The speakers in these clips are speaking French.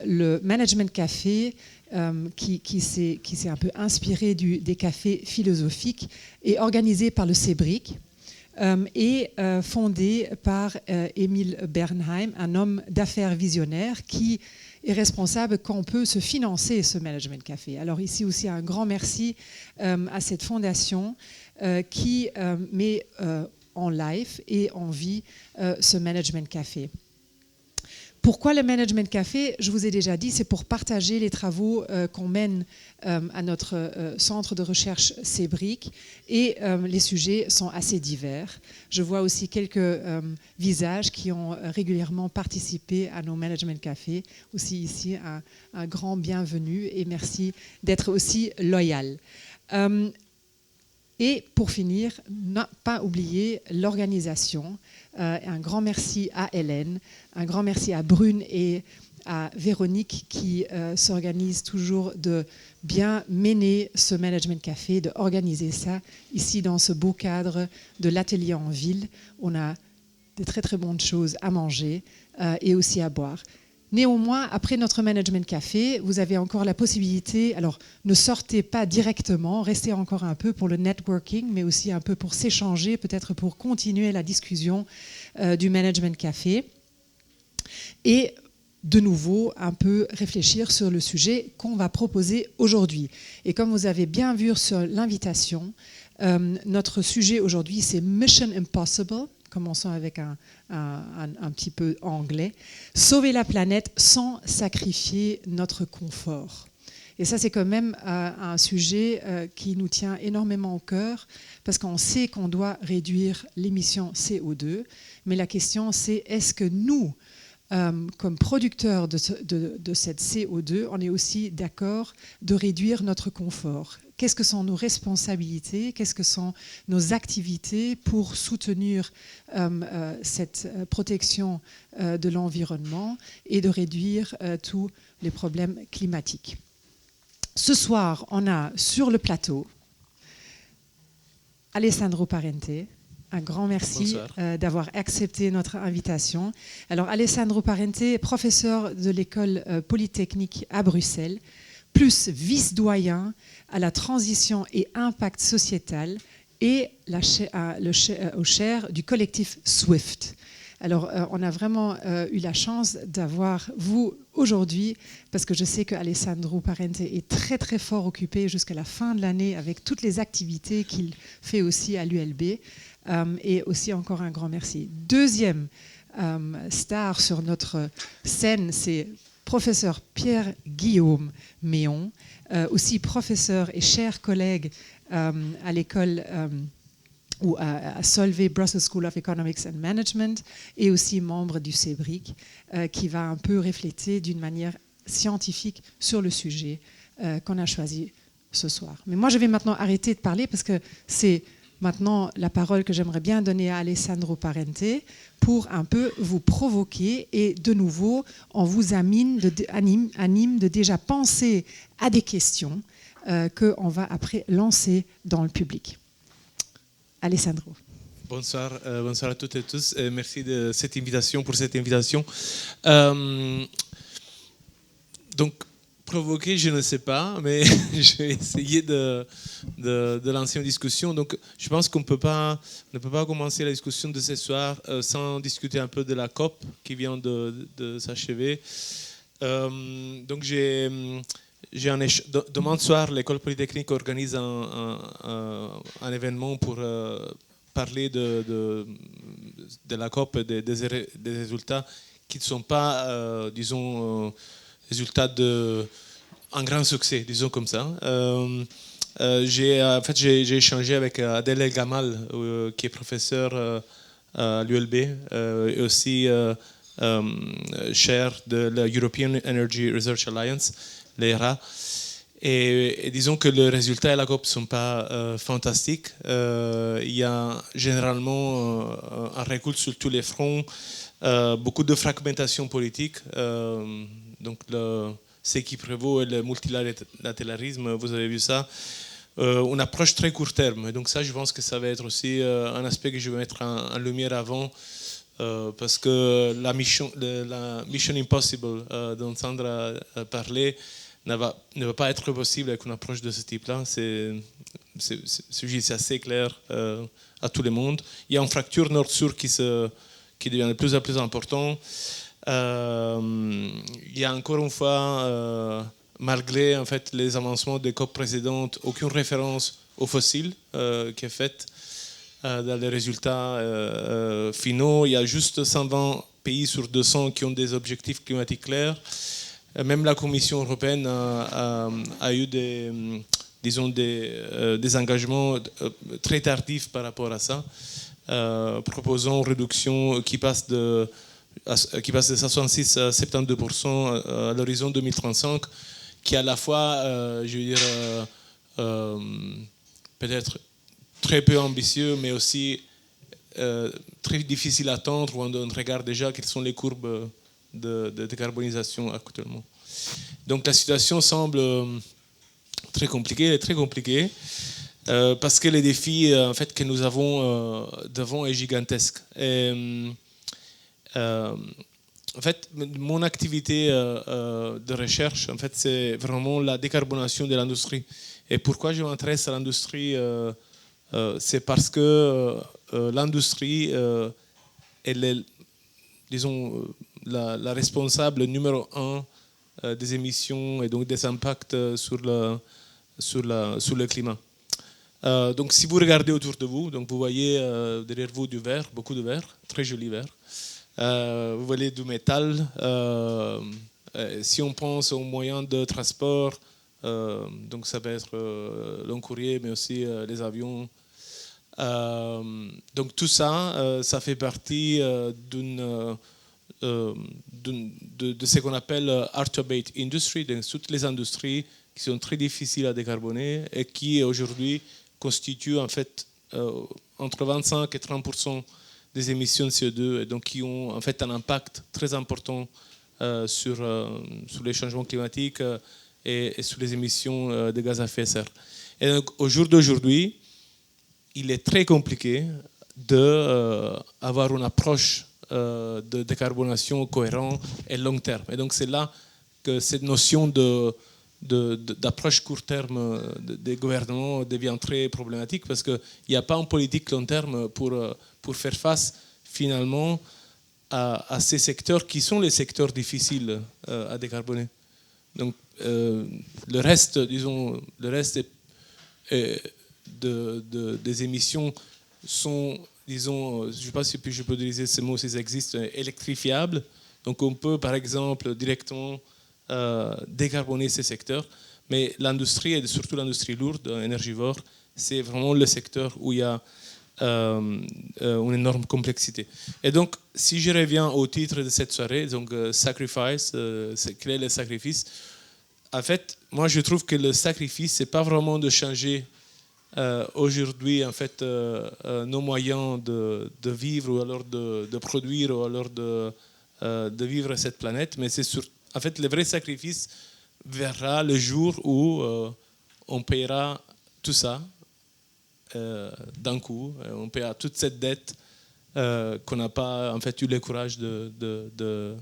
le Management Café, qui s'est un peu inspiré des cafés philosophiques, est organisé par le CEBRIC et fondé par Émile Bernheim, un homme d'affaires visionnaire qui est responsable qu'on peut se financer ce Management Café. Alors ici aussi un grand merci à cette fondation qui met en live et en vie ce Management Café. Pourquoi le Management Café? Je vous ai déjà dit, c'est pour partager les travaux qu'on mène à notre centre de recherche CEBRIC et les sujets sont assez divers. Je vois aussi quelques visages qui ont régulièrement participé à nos Management Café. Aussi ici, un grand bienvenue et merci d'être aussi loyal. Et pour finir, ne pas oublier l'organisation. Un grand merci à Hélène, un grand merci à Brune et à Véronique qui s'organisent toujours de bien mener ce Management Café, d'organiser ça ici dans ce beau cadre de l'atelier en ville. On a des très très bonnes choses à manger et aussi à boire. Néanmoins, après notre Management Café, vous avez encore la possibilité, alors ne sortez pas directement, restez encore un peu pour le networking, mais aussi un peu pour s'échanger, peut-être pour continuer la discussion du Management Café. Et de nouveau, un peu réfléchir sur le sujet qu'on va proposer aujourd'hui. Et comme vous avez bien vu sur l'invitation, notre sujet aujourd'hui, c'est Mission Impossible. Commençons avec un petit peu anglais. Sauver la planète sans sacrifier notre confort. Et ça, c'est quand même un sujet qui nous tient énormément au cœur parce qu'on sait qu'on doit réduire l'émission CO2. Mais la question, c'est est-ce que nous, comme producteurs de cette CO2, on est aussi d'accord de réduire notre confort? Qu'est-ce que sont nos responsabilités? Qu'est-ce que sont nos activités pour soutenir cette protection de l'environnement et de réduire tous les problèmes climatiques? Ce soir, on a sur le plateau Alessandro Parente. Un grand merci d'avoir accepté notre invitation. Alors, Alessandro Parente est professeur de l'école polytechnique à Bruxelles, plus vice-doyen à la transition et impact sociétal et au chair du collectif SWIFT. Alors, on a vraiment eu la chance d'avoir vous aujourd'hui, parce que je sais que Alessandro Parente est très très fort occupé jusqu'à la fin de l'année avec toutes les activités qu'il fait aussi à l'ULB. Et aussi encore un grand merci. Deuxième star sur notre scène, c'est professeur Pierre-Guillaume Méon, aussi professeur et cher collègue à l'école ou à Solvay Brussels School of Economics and Management et aussi membre du CEBRIC qui va un peu refléter d'une manière scientifique sur le sujet qu'on a choisi ce soir. Mais moi, je vais maintenant arrêter de parler parce que c'est maintenant la parole que j'aimerais bien donner à Alessandro Parente pour un peu vous provoquer et de nouveau, on vous anime de déjà penser à des questions qu'on va après lancer dans le public. Alessandro. Bonsoir à toutes et tous. Merci de cette invitation, pour cette invitation. Donc, provoquer, je ne sais pas, mais je vais essayer de lancer une discussion. Donc, je pense qu'on ne peut pas commencer la discussion de ce soir sans discuter un peu de la COP qui vient de s'achever. Donc, demain soir, l'école polytechnique organise un événement pour parler de la COP, des résultats qui ne sont pas, disons, résultats d'un grand succès, disons comme ça. J'ai échangé avec Adel El Gamal, qui est professeur à l'ULB, et aussi chair de la European Energy Research Alliance, l'ERA. Et disons que les résultats à la COP ne sont pas fantastiques. Il y a généralement un recul sur tous les fronts, beaucoup de fragmentation politique. Donc, ce qui prévaut est le multilatéralisme, vous avez vu ça. Une approche très court terme. Et donc ça, je pense que ça va être aussi un aspect que je vais mettre en lumière avant parce que la Mission Impossible dont Sandra parlait ne va pas être possible avec une approche de ce type-là. C'est assez clair à tout le monde. Il y a une fracture nord-sud qui devient de plus en plus importante. Il y a encore une fois, malgré en fait, les avancements des COP précédentes, aucune référence aux fossiles qui est faite dans les résultats finaux. Il y a juste 120 pays sur 200 qui ont des objectifs climatiques clairs. Même la Commission européenne a eu des engagements très tardifs par rapport à ça, proposant une réduction qui passe de 66 à 72% à l'horizon 2035, qui est à la fois, je veux dire, peut-être très peu ambitieux, mais aussi très difficile à attendre, où on regarde déjà quelles sont les courbes de décarbonisation actuellement. Donc la situation semble très compliquée, elle est très compliquée, parce que les défis en fait, que nous avons devant est gigantesque. En fait, mon activité de recherche, en fait, c'est vraiment la décarbonation de l'industrie. Et pourquoi je m'intéresse à l'industrie, c'est parce que l'industrie, elle est, disons, la responsable numéro 1 des émissions et donc des impacts sur le climat. Donc si vous regardez autour de vous, donc vous voyez derrière vous du verre, beaucoup de verre, très joli verre. Vous voyez du métal. Si on pense aux moyens de transport, donc ça va être le courrier, mais aussi les avions. Donc tout ça, ça fait partie de ce qu'on appelle hard-to-abate industry, donc toutes les industries qui sont très difficiles à décarboner et qui aujourd'hui constituent en fait entre 25 et 30% des émissions de CO2, et donc qui ont en fait un impact très important sur les changements climatiques et sur les émissions de gaz à effet de serre. Et donc au jour d'aujourd'hui, il est très compliqué d'avoir une approche de décarbonation cohérente et long terme. Et donc c'est là que cette notion d'approche court terme des gouvernements devient très problématique, parce qu'il n'y a pas une politique long terme pour faire face finalement à ces secteurs qui sont les secteurs difficiles à décarboner. Donc le reste, disons, des émissions sont, disons, je ne sais pas si je peux utiliser ce mot, s'ils existent, électrifiables. Donc on peut par exemple directement décarboner ces secteurs, mais l'industrie, et surtout l'industrie lourde, énergivore, c'est vraiment le secteur où il y a une énorme complexité. Et donc, si je reviens au titre de cette soirée, donc sacrifice, quel est le sacrifice? En fait, moi je trouve que le sacrifice, c'est pas vraiment de changer aujourd'hui en fait nos moyens de vivre, ou alors de produire, ou alors de vivre cette planète, mais c'est en fait le vrai sacrifice verra le jour où on paiera tout ça d'un coup, on paiera toute cette dette qu'on n'a pas en fait eu le courage de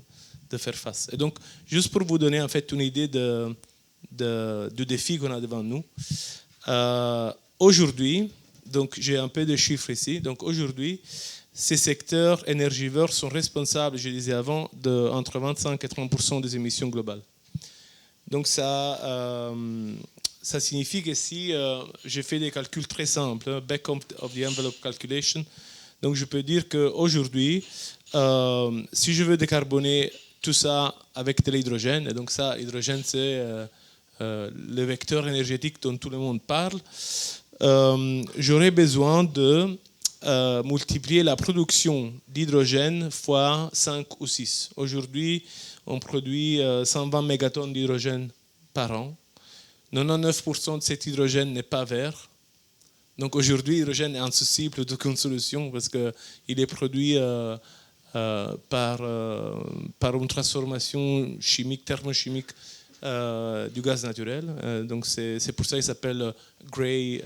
faire face. Et donc, juste pour vous donner en fait une idée du défi qu'on a devant nous, aujourd'hui, donc j'ai un peu de chiffres ici, donc aujourd'hui, ces secteurs énergivores sont responsables, je disais avant, entre 25 et 30% des émissions globales. Donc ça signifie que si j'ai fait des calculs très simples, back of the envelope calculation, donc je peux dire qu'aujourd'hui, si je veux décarboner tout ça avec de l'hydrogène, et donc ça, l'hydrogène, c'est le vecteur énergétique dont tout le monde parle, j'aurais besoin de multiplier la production d'hydrogène fois 5 ou 6. Aujourd'hui, on produit 120 mégatonnes d'hydrogène par an. 99% de cet hydrogène n'est pas vert. Donc aujourd'hui, l'hydrogène est indissociable d'aucune solution, parce qu'il est produit par une transformation chimique, thermochimique du gaz naturel. Donc c'est pour ça qu'il s'appelle grey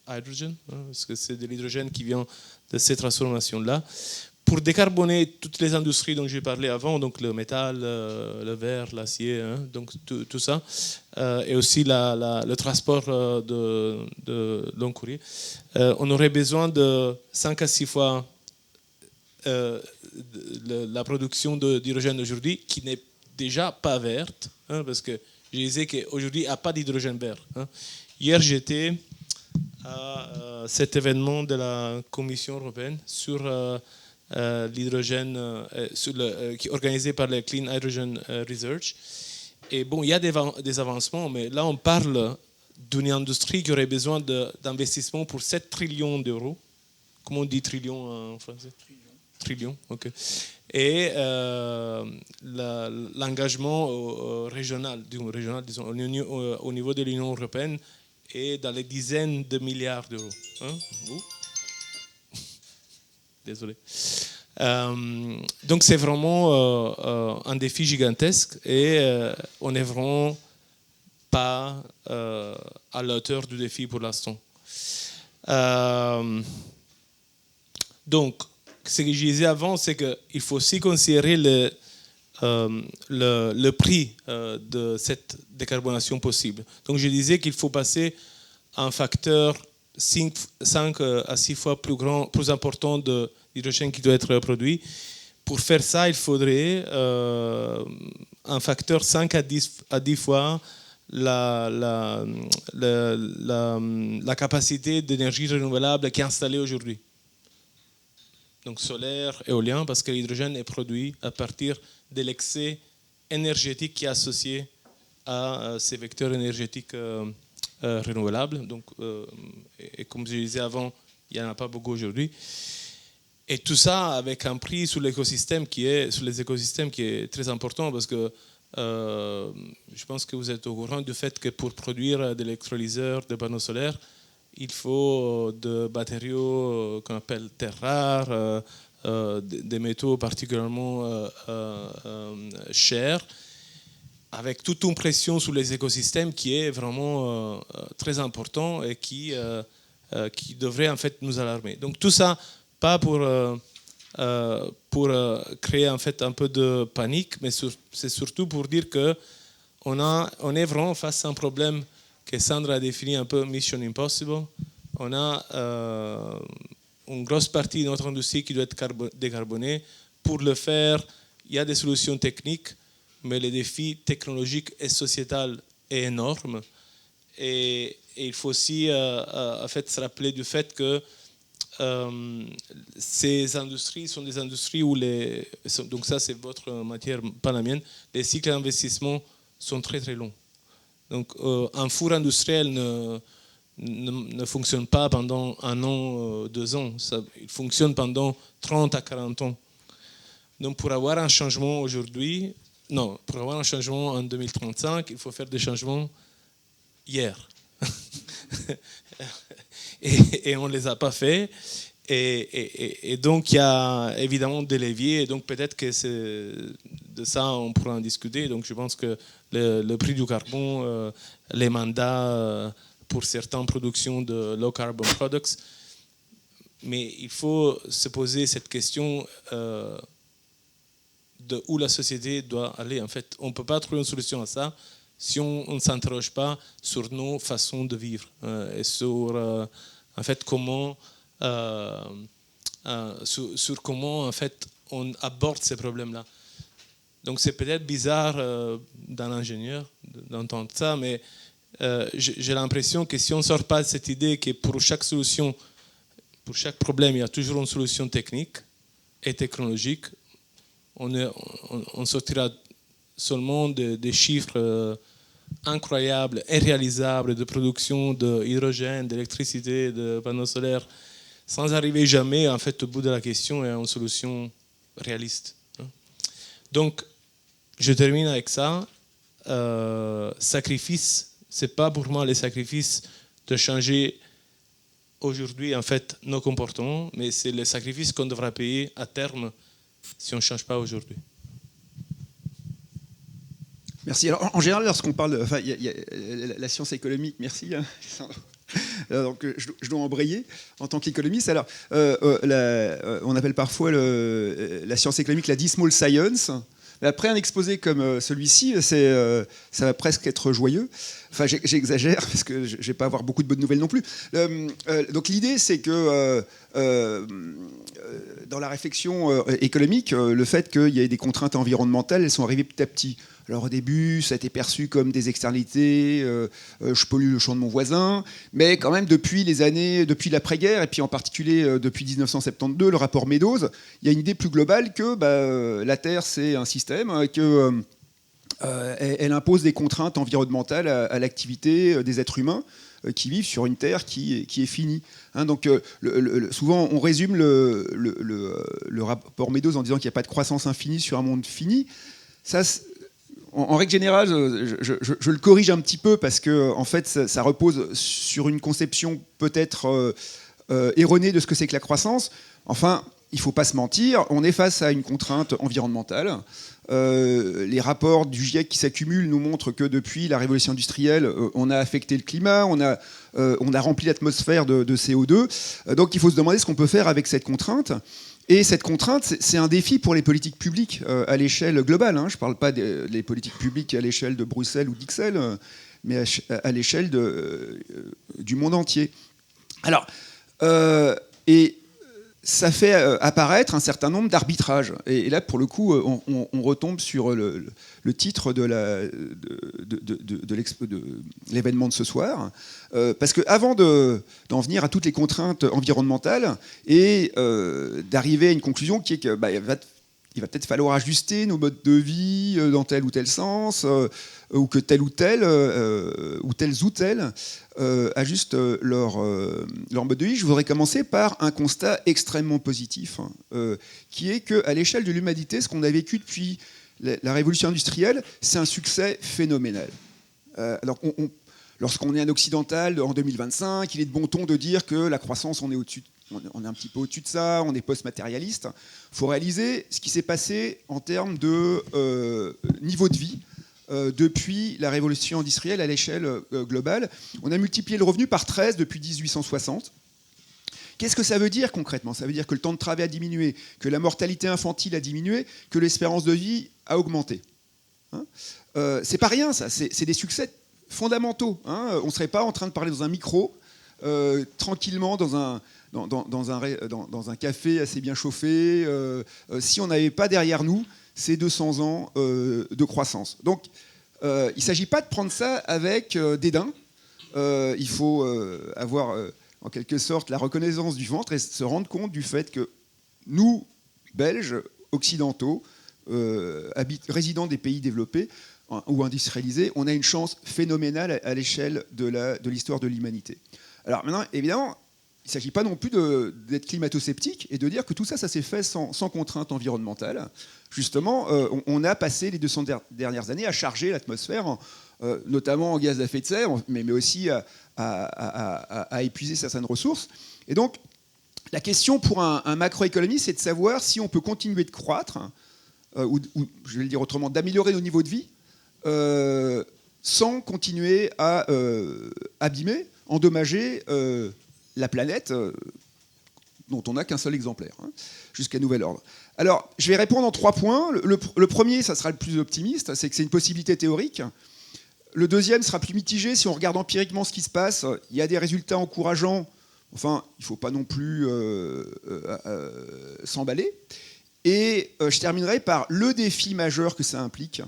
hydrogen, parce que c'est de l'hydrogène qui vient de ces transformations-là. pour décarboner toutes les industries dont j'ai parlé avant, donc le métal, le verre, l'acier, hein, donc tout ça, et aussi le transport de long courrier, on aurait besoin de 5 à 6 fois la production d'hydrogène aujourd'hui, qui n'est déjà pas verte, hein, parce que je disais qu'aujourd'hui, il n'y a pas d'hydrogène vert. Hein. Hier, j'étais à cet événement de la Commission européenne sur l'hydrogène, qui est organisé par le Clean Hydrogen Research. Et bon, il y a des avancements, mais là, on parle d'une industrie qui aurait besoin d'investissements pour 7 trillions d'euros. Comment on dit trillion en français ? Trillion, ok. Et l'engagement régional, disons, au niveau de l'Union européenne est dans les dizaines de milliards d'euros. Hein? Désolé. Donc c'est vraiment un défi gigantesque et on n'est vraiment pas à la hauteur du défi pour l'instant. Donc, ce que je disais avant, c'est qu'il faut aussi considérer le prix de cette décarbonation possible. Donc je disais qu'il faut passer à un facteur 5 à 6 fois plus important d'hydrogène qui doit être produit. Pour faire ça, il faudrait un facteur 5 à 10 fois la capacité d'énergie renouvelable qui est installée aujourd'hui. Donc solaire, éolien, parce que l'hydrogène est produit à partir de l'excès énergétique qui est associé à ces vecteurs énergétiques renouvelables. Donc, et comme je disais avant, il n'y en a pas beaucoup aujourd'hui. Et tout ça avec un prix sur les écosystèmes qui est très important, parce que je pense que vous êtes au courant du fait que pour produire des électrolyseurs de panneaux solaires, il faut des matériaux qu'on appelle terres rares, des métaux particulièrement chers, avec toute une pression sur les écosystèmes qui est vraiment très important et qui devrait en fait nous alarmer. Donc tout ça, pas pour créer en fait un peu de panique, mais c'est surtout pour dire que on est vraiment face à un problème que Sandra a défini un peu Mission Impossible. On a une grosse partie de notre industrie qui doit être décarbonée. Pour le faire, il y a des solutions techniques, mais le défi technologique et sociétal est énorme. Et il faut aussi en fait, se rappeler du fait que ces industries sont des industries où donc ça c'est votre matière, pas la mienne, les cycles d'investissement sont très très longs. Donc un four industriel ne fonctionne pas pendant 1 an, 2 ans. Il fonctionne pendant 30 à 40 ans. Donc pour avoir un changement aujourd'hui, pour avoir un changement en 2035, il faut faire des changements hier. et on ne les a pas fait. Et donc il y a évidemment des leviers. Et donc peut-être que de ça on pourra en discuter. Donc je pense que le prix du carbone, les mandats pour certaines productions de low carbon products, mais il faut se poser cette question de où la société doit aller. En fait, on ne peut pas trouver une solution à ça si on ne s'interroge pas sur nos façons de vivre et sur en fait comment sur comment en fait on aborde ces problèmes-là. Donc c'est peut-être bizarre d'un ingénieur d'entendre ça, mais j'ai l'impression que si on ne sort pas de cette idée que pour chaque solution, pour chaque problème, il y a toujours une solution technique et technologique, on sortira seulement des chiffres incroyables et réalisables de production d'hydrogène, d'électricité, de panneaux solaires, sans arriver jamais en fait, au bout de la question et à une solution réaliste. Donc, je termine avec ça. Sacrifice, c'est pas pour moi les sacrifices de changer aujourd'hui en fait nos comportements, mais c'est les sacrifices qu'on devra payer à terme si on ne change pas aujourd'hui. Merci. Alors, en général, lorsqu'on parle, enfin, y a la science économique, merci. Donc, je dois embrayer en tant qu'économiste. Alors, on appelle parfois la science économique la dismal science. Mais après un exposé comme celui-ci, ça va presque être joyeux. Enfin, j'exagère parce que je ne vais pas avoir beaucoup de bonnes nouvelles non plus. Donc l'idée, c'est que dans la réflexion économique, le fait qu'il y ait des contraintes environnementales, elles sont arrivées petit à petit. Alors au début, ça a été perçu comme des externalités, je pollue le champ de mon voisin, mais quand même depuis l'après-guerre, et puis en particulier depuis 1972, le rapport Meadows, il y a une idée plus globale que la Terre c'est un système, qu'elle impose des contraintes environnementales à l'activité des êtres humains qui vivent sur une Terre qui est finie. Donc souvent on résume le rapport Meadows en disant qu'il n'y a pas de croissance infinie sur un monde fini. Ça, en règle générale, je le corrige un petit peu parce que en fait, ça repose sur une conception peut-être erronée de ce que c'est que la croissance. Enfin, il ne faut pas se mentir, on est face à une contrainte environnementale. Les rapports du GIEC qui s'accumulent nous montrent que depuis la révolution industrielle, on a affecté le climat, on a rempli l'atmosphère de CO2. Donc il faut se demander ce qu'on peut faire avec cette contrainte. Et cette contrainte, c'est un défi pour les politiques publiques à l'échelle globale. Je ne parle pas des politiques publiques à l'échelle de Bruxelles ou d'Ixelles, mais à l'échelle du monde entier. Alors, et ça fait apparaître un certain nombre d'arbitrages. Et là, pour le coup, on retombe sur le titre de l'événement de ce soir. Parce qu'avant d'en venir à toutes les contraintes environnementales et d'arriver à une conclusion qui est que il va peut-être falloir ajuster nos modes de vie dans tel ou tel sens, ou que tel ou tel, ou tels ou tels ajustent leur mode de vie. Je voudrais commencer par un constat extrêmement positif, qui est qu'à l'échelle de l'humanité, ce qu'on a vécu depuis la révolution industrielle, c'est un succès phénoménal. Alors, lorsqu'on est un occidental en 2025, il est de bon ton de dire que la croissance, on est un petit peu au-dessus de ça, on est post-matérialiste. Il faut réaliser ce qui s'est passé en termes de niveau de vie depuis la révolution industrielle à l'échelle globale. On a multiplié le revenu par 13 depuis 1860. Qu'est-ce que ça veut dire concrètement ? Ça veut dire que le temps de travail a diminué, que la mortalité infantile a diminué, que l'espérance de vie a augmenté. C'est pas rien, ça. C'est des succès fondamentaux. On ne serait pas en train de parler dans un micro, tranquillement, dans un café assez bien chauffé, si on n'avait pas derrière nous ces 200 ans de croissance. Donc, il ne s'agit pas de prendre ça avec dédain. Il faut avoir, en quelque sorte, la reconnaissance du ventre et se rendre compte du fait que nous, Belges, occidentaux, résidents des pays développés ou industrialisés, on a une chance phénoménale à l'échelle de l'histoire de l'humanité. Alors maintenant, évidemment, il ne s'agit pas non plus d'être climato-sceptique et de dire que tout ça, ça s'est fait sans contrainte environnementale. Justement, on a passé les 200 dernières années à charger l'atmosphère, notamment en gaz à effet de serre, mais aussi à épuiser certaines ressources. Et donc, la question pour un macroéconomiste, c'est de savoir si on peut continuer de croître, ou je vais le dire autrement, d'améliorer nos niveaux de vie, sans continuer à abîmer, endommager la planète dont on n'a qu'un seul exemplaire, jusqu'à nouvel ordre. Alors, je vais répondre en 3 points. Le premier, ça sera le plus optimiste, c'est que c'est une possibilité théorique. Le deuxième sera plus mitigé. Si on regarde empiriquement ce qui se passe, il y a des résultats encourageants. Enfin, il ne faut pas non plus s'emballer. Et je terminerai par le défi majeur que ça implique,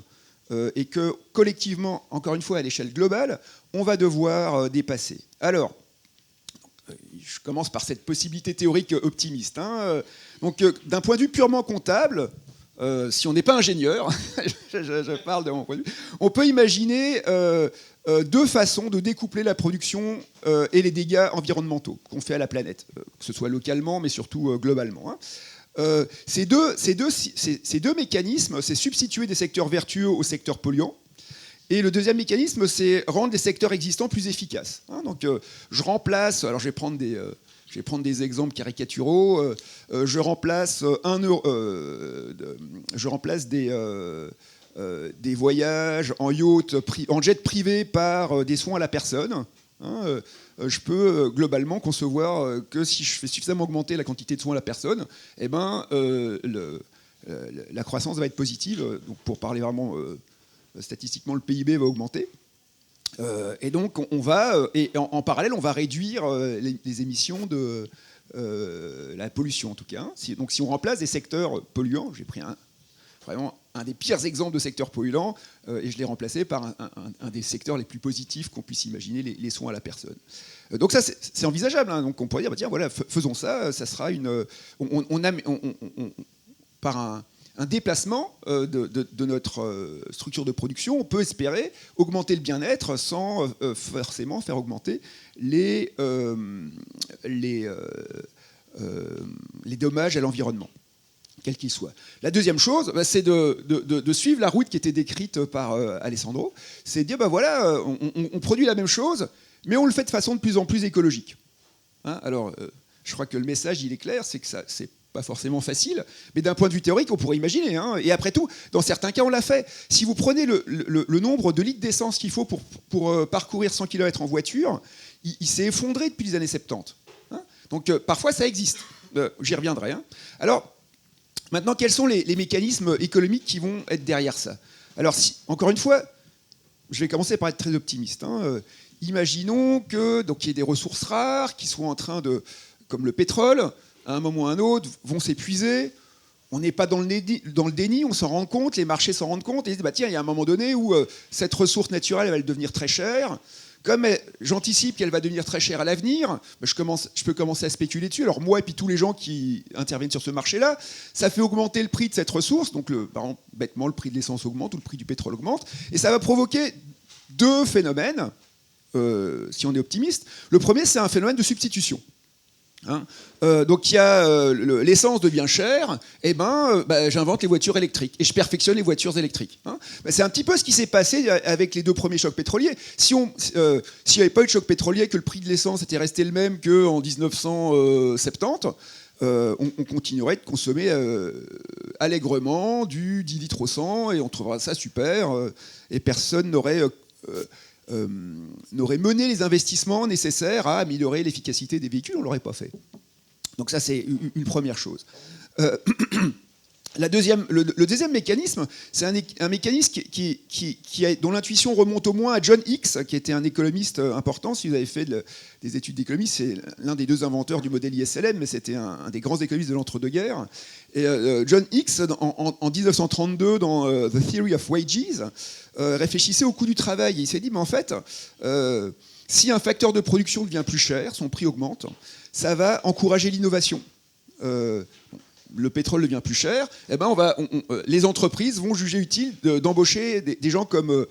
et que collectivement, encore une fois à l'échelle globale, on va devoir dépasser. Alors, je commence par cette possibilité théorique optimiste. Donc, d'un point de vue purement comptable, si on n'est pas ingénieur, je parle de mon point de vue, on peut imaginer 2 façons de découpler la production et les dégâts environnementaux qu'on fait à la planète, que ce soit localement, mais surtout globalement. Ces deux mécanismes, c'est substituer des secteurs vertueux aux secteurs polluants. Et le deuxième mécanisme, c'est rendre les secteurs existants plus efficaces. Donc, je remplace, alors je vais prendre des exemples caricaturaux, je remplace des voyages en yacht, en jet privé par des soins à la personne. Je peux globalement concevoir que si je fais suffisamment augmenter la quantité de soins à la personne, eh ben, la croissance va être positive. Donc pour parler vraiment statistiquement, le PIB va augmenter. Et donc on va, et en parallèle, on va réduire les émissions de la pollution en tout cas. Donc si on remplace des secteurs polluants, j'ai pris vraiment un des pires exemples de secteurs polluants, et je l'ai remplacé par un des secteurs les plus positifs qu'on puisse imaginer, les soins à la personne. Donc ça, c'est envisageable. Hein. Donc on pourrait dire, bah, tiens, voilà, faisons ça, ça sera une... par un déplacement de notre structure de production, on peut espérer augmenter le bien-être sans forcément faire augmenter les dommages à l'environnement, quel qu'il soit. La deuxième chose, bah, c'est de suivre la route qui était décrite par Alessandro. C'est de dire, bah, voilà, on produit la même chose, mais on le fait de façon de plus en plus écologique. Hein, alors, je crois que le message, il est clair, c'est que ça, c'est pas forcément facile, mais d'un point de vue théorique, on pourrait imaginer. Hein, et après tout, dans certains cas, on l'a fait. Si vous prenez le nombre de litres d'essence qu'il faut pour parcourir 100 km en voiture, il s'est effondré depuis les années 70. Hein, donc, parfois, ça existe. J'y reviendrai. Hein. Alors, maintenant, quels sont les mécanismes économiques qui vont être derrière ça? Alors, encore une fois, je vais commencer par être très optimiste. Hein. Imaginons qu'il y ait des ressources rares qui soient en train de, comme le pétrole, à un moment ou à un autre, vont s'épuiser. On n'est pas dans le déni, on s'en rend compte, les marchés s'en rendent compte, et ils disent, bah, tiens, il y a un moment donné où cette ressource naturelle elle va devenir très chère. Comme j'anticipe qu'elle va devenir très chère à l'avenir, je peux commencer à spéculer dessus. Alors moi et puis tous les gens qui interviennent sur ce marché-là, ça fait augmenter le prix de cette ressource. Donc par exemple, bêtement, le prix de l'essence augmente ou le prix du pétrole augmente. Et ça va provoquer deux phénomènes, si on est optimiste. Le premier, c'est un phénomène de substitution. Hein, donc il y a l'essence devient chère, et j'invente les voitures électriques et je perfectionne les voitures électriques. Hein. C'est un petit peu ce qui s'est passé avec les deux premiers chocs pétroliers. S'il n'y avait pas eu de choc pétrolier, que le prix de l'essence était resté le même qu'en 1970, on continuerait de consommer allègrement du 10 litres au 100 et on trouvera ça super et personne n'aurait mené les investissements nécessaires à améliorer l'efficacité des véhicules, on ne l'aurait pas fait. Donc ça, c'est une première chose. Le deuxième mécanisme, c'est un mécanisme dont l'intuition remonte au moins à John Hicks, qui était un économiste important. Si vous avez fait des études d'économie, c'est l'un des deux inventeurs du modèle ISLM, mais c'était un des grands économistes de l'entre-deux-guerres. Et John Hicks, en 1932, dans The Theory of Wages, réfléchissait au coût du travail. Et il s'est dit, mais en fait, si un facteur de production devient plus cher, son prix augmente, ça va encourager l'innovation. Le pétrole devient plus cher, eh ben les entreprises vont juger utile d'embaucher des gens comme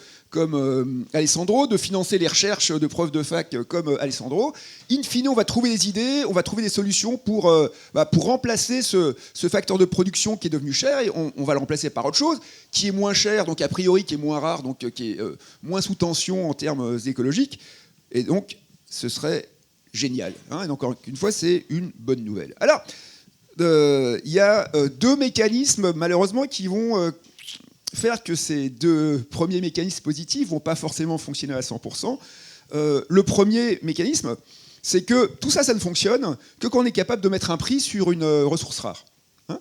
Alessandro, de financer les recherches de profs de fac comme Alessandro. In fine, on va trouver des idées, on va trouver des solutions pour remplacer ce facteur de production qui est devenu cher, et on va le remplacer par autre chose, qui est moins cher, donc a priori qui est moins rare, donc qui est moins sous tension en termes écologiques. Et donc, ce serait génial. Hein, et encore une fois, c'est une bonne nouvelle. Alors, il y a deux mécanismes, malheureusement, qui vont faire que ces deux premiers mécanismes positifs ne vont pas forcément fonctionner à 100%. Le premier mécanisme, c'est que tout ça, ça ne fonctionne que quand on est capable de mettre un prix sur une ressource rare. Hein,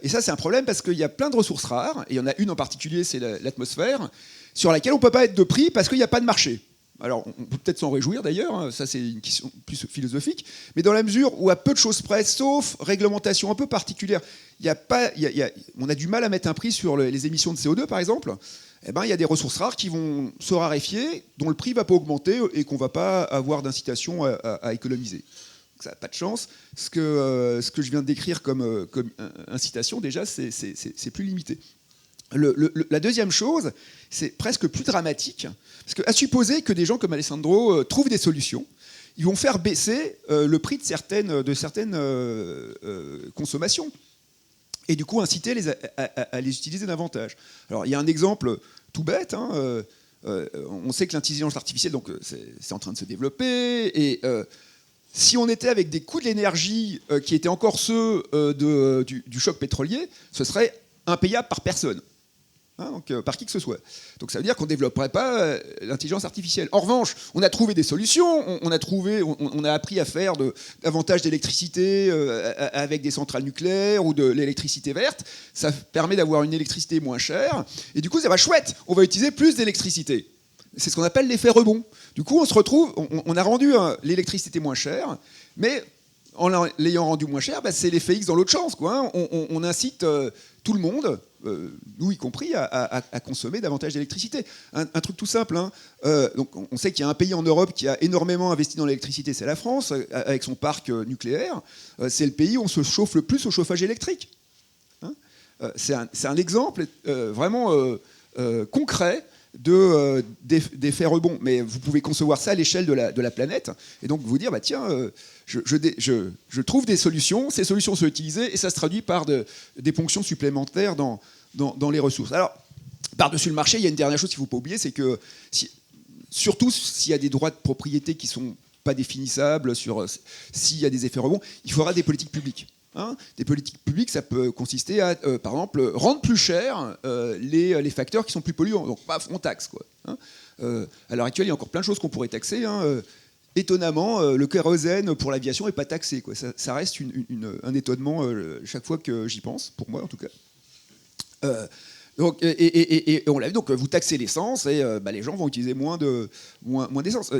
et ça, c'est un problème parce qu'il y a plein de ressources rares, et il y en a une en particulier, c'est l'atmosphère, sur laquelle on ne peut pas être de prix parce qu'il n'y a pas de marché. Alors, on peut peut-être s'en réjouir d'ailleurs, hein, ça c'est une question plus philosophique, mais dans la mesure où à peu de choses près, sauf réglementation un peu particulière, on a du mal à mettre un prix sur les émissions de CO2 par exemple, il y a des ressources rares qui vont se raréfier, dont le prix ne va pas augmenter et qu'on ne va pas avoir d'incitation à économiser. Donc, ça n'a pas de chance. Ce que je viens de décrire comme incitation, déjà, c'est plus limité. La deuxième chose, c'est presque plus dramatique, parce qu'à supposer que des gens comme Alessandro trouvent des solutions, ils vont faire baisser le prix de certaines consommations, et du coup inciter à les utiliser davantage. Alors il y a un exemple tout bête, hein, on sait que l'intelligence artificielle, donc, c'est en train de se développer, et si on était avec des coûts de l'énergie qui étaient encore ceux du choc pétrolier, ce serait impayable par personne. hein, donc, par qui que ce soit. Donc ça veut dire qu'on ne développerait pas l'intelligence artificielle. En revanche, on a trouvé des solutions, on a appris à faire davantage d'électricité avec des centrales nucléaires ou de l'électricité verte. Ça permet d'avoir une électricité moins chère. Et du coup, ça va chouette, on va utiliser plus d'électricité. C'est ce qu'on appelle l'effet rebond. Du coup, on se retrouve, on a rendu l'électricité moins chère, mais en l'ayant rendu moins cher, c'est l'effet X dans l'autre sens, quoi, hein. On incite tout le monde, nous y compris, à consommer davantage d'électricité. Un truc tout simple, hein. Donc on sait qu'il y a un pays en Europe qui a énormément investi dans l'électricité, c'est la France, avec son parc nucléaire. C'est le pays où on se chauffe le plus au chauffage électrique, hein. C'est un exemple vraiment concret d'effet rebond. Mais vous pouvez concevoir ça à l'échelle de la planète, et donc vous dire, tiens, je trouve des solutions, ces solutions sont utilisées, et ça se traduit par des ponctions supplémentaires dans les ressources. Alors, par-dessus le marché, il y a une dernière chose qu'il ne faut pas oublier, c'est que, surtout s'il y a des droits de propriété qui ne sont pas définissables, s'il y a des effets rebonds, il faudra des politiques publiques. Hein, des politiques publiques, ça peut consister à, par exemple, rendre plus cher les facteurs qui sont plus polluants. Donc, paf, on taxe, quoi. Hein. À l'heure actuelle, il y a encore plein de choses qu'on pourrait taxer. Hein. Étonnamment, le kérosène pour l'aviation n'est pas taxé, quoi. Ça reste un étonnement chaque fois que j'y pense, pour moi en tout cas. Donc, et on l'a vu, donc vous taxez l'essence et les gens vont utiliser moins d'essence.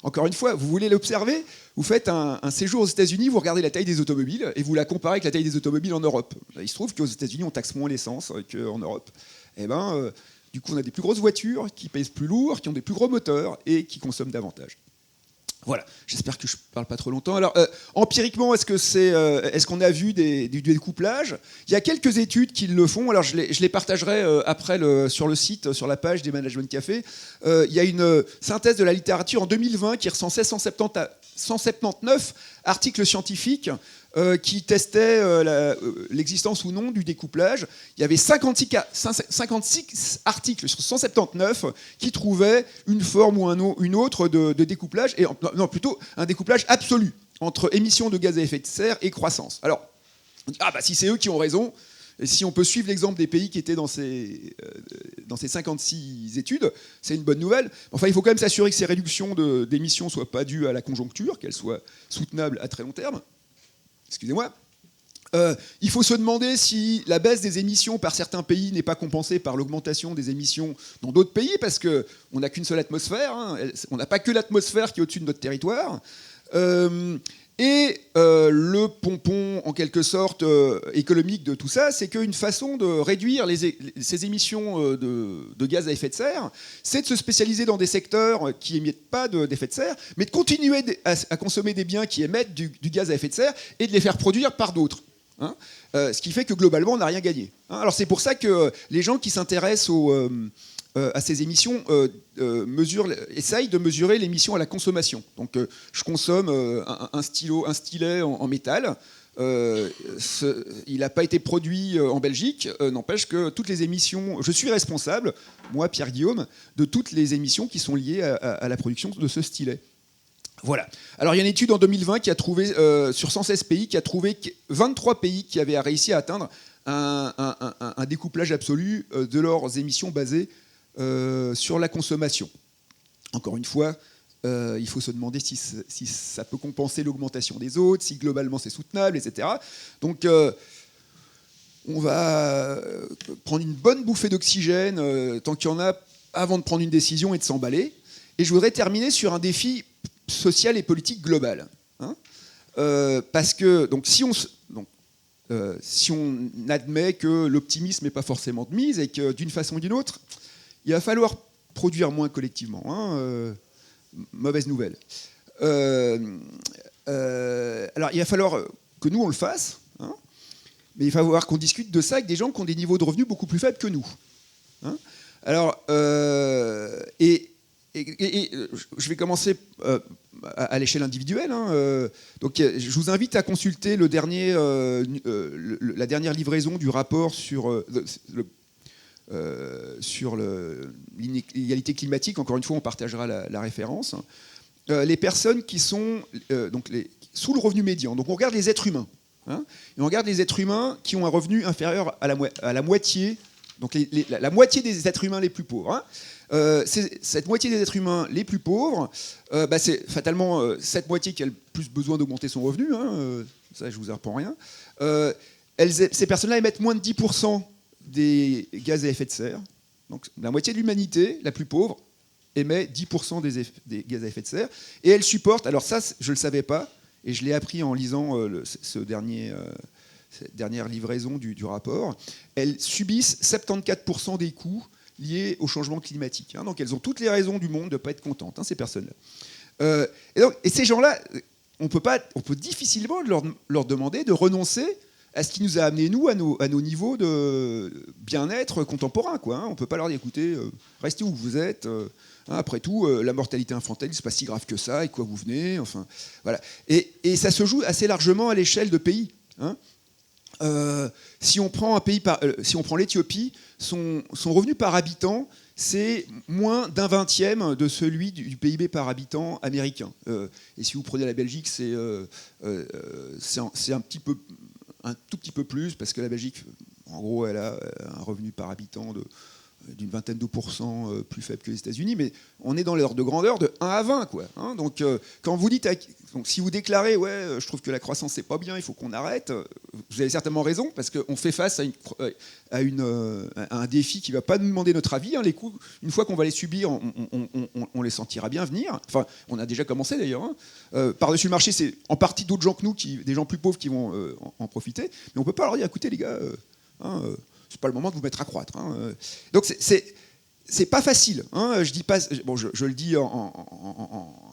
Encore une fois, vous voulez l'observer, vous faites un séjour aux États-Unis, vous regardez la taille des automobiles et vous la comparez avec la taille des automobiles en Europe. Il se trouve qu'aux États-Unis, on taxe moins l'essence qu'en Europe. Et du coup, on a des plus grosses voitures qui pèsent plus lourd, qui ont des plus gros moteurs et qui consomment davantage. Voilà, j'espère que je ne parle pas trop longtemps. Alors, empiriquement, est-ce qu'on a vu du découplage ? Il y a quelques études qui le font. Alors, je les partagerai après sur le site, sur la page des Management Café. Il y a une synthèse de la littérature en 2020 qui recensait 179 articles scientifiques qui testaient l'existence ou non du découplage. Il y avait 56 articles sur 179 qui trouvaient une forme ou une autre de découplage, non, plutôt un découplage absolu entre émissions de gaz à effet de serre et croissance. Alors, on dit, si c'est eux qui ont raison, et si on peut suivre l'exemple des pays qui étaient dans ces 56 études, c'est une bonne nouvelle. Enfin, il faut quand même s'assurer que ces réductions d'émissions ne soient pas dues à la conjoncture, qu'elles soient soutenables à très long terme. Excusez-moi. Il faut se demander si la baisse des émissions par certains pays n'est pas compensée par l'augmentation des émissions dans d'autres pays, parce qu'on n'a qu'une seule atmosphère, hein. On n'a pas que l'atmosphère qui est au-dessus de notre territoire. Le pompon, en quelque sorte, économique de tout ça, c'est qu'une façon de réduire ces émissions de gaz à effet de serre, c'est de se spécialiser dans des secteurs qui n'émettent pas d'effet de serre, mais de continuer à consommer des biens qui émettent du gaz à effet de serre et de les faire produire par d'autres. Hein, ce qui fait que globalement, on n'a rien gagné. Hein, alors c'est pour ça que les gens qui s'intéressent à ces émissions essayent de mesurer l'émission à la consommation. Donc je consomme un stylet en métal. Il n'a pas été produit en Belgique. N'empêche que toutes les émissions, je suis responsable, moi Pierre Guillaume, de toutes les émissions qui sont liées à la production de ce stylet. Voilà. Alors il y a une étude en 2020 qui a trouvé, sur 116 pays, qui a trouvé 23 pays qui avaient réussi à atteindre un découplage absolu de leurs émissions basées sur la consommation. Encore une fois, il faut se demander si ça peut compenser l'augmentation des autres, si globalement c'est soutenable, etc. Donc on va prendre une bonne bouffée d'oxygène tant qu'il y en a avant de prendre une décision et de s'emballer. Et je voudrais terminer sur un défi social et politique global. Hein, parce que si on admet que l'optimisme n'est pas forcément de mise et que d'une façon ou d'une autre, il va falloir produire moins collectivement. Hein, mauvaise nouvelle. Alors, il va falloir que nous, on le fasse, hein, mais il va falloir qu'on discute de ça avec des gens qui ont des niveaux de revenus beaucoup plus faibles que nous. Hein. Alors, je vais commencer à l'échelle individuelle. Hein, donc, je vous invite à consulter la dernière livraison du rapport sur l'inégalité climatique. Encore une fois, on partagera la référence. Les personnes qui sont sous le revenu médian. Donc on regarde les êtres humains. Hein, et on regarde les êtres humains qui ont un revenu inférieur à la moitié Donc la moitié des êtres humains les plus pauvres. Hein. Cette moitié des êtres humains les plus pauvres, c'est fatalement cette moitié qui a le plus besoin d'augmenter son revenu. Hein, ça, je vous apprends rien. Ces personnes-là émettent moins de 10% des gaz à effet de serre. Donc la moitié de l'humanité, la plus pauvre, émet 10% des gaz à effet de serre. Et elles supportent, alors ça, je ne le savais pas, et je l'ai appris en lisant cette dernière livraison du rapport, elles subissent 74% des coûts liés au changement climatique. Hein. Donc elles ont toutes les raisons du monde de ne pas être contentes, hein, ces personnes-là. Et ces gens-là, on peut difficilement leur demander de renoncer à ce qui nous a amené, nous, à nos niveaux de bien-être contemporain. Quoi, hein. On ne peut pas leur dire, écoutez, restez où vous êtes. Hein, après tout, la mortalité infantile, c'est pas si grave que ça, et quoi vous venez. Enfin, voilà. Et ça se joue assez largement à l'échelle de pays. Hein. Si on prend l'Éthiopie, son revenu par habitant, c'est moins d'un 20e de celui du PIB par habitant américain. Et si vous prenez la Belgique, c'est un tout petit peu plus, parce que la Belgique, en gros, elle a un revenu par habitant d'une vingtaine de pourcents plus faible que les États-Unis, mais on est dans l'ordre de grandeur de 1 à 20. Quoi, hein. Donc, quand vous dites, donc, si vous déclarez, ouais, je trouve que la croissance, c'est pas bien, il faut qu'on arrête, vous avez certainement raison, parce qu'on fait face à un défi qui ne va pas nous demander notre avis. Hein. Les coûts, une fois qu'on va les subir, on les sentira bien venir. Enfin, on a déjà commencé d'ailleurs. Hein. Par-dessus le marché, c'est en partie d'autres gens que nous, des gens plus pauvres qui vont en profiter. Mais on ne peut pas leur dire, écoutez les gars, c'est pas le moment de vous mettre à croître. Hein. Donc c'est pas facile. Hein. Je dis pas, bon, je le dis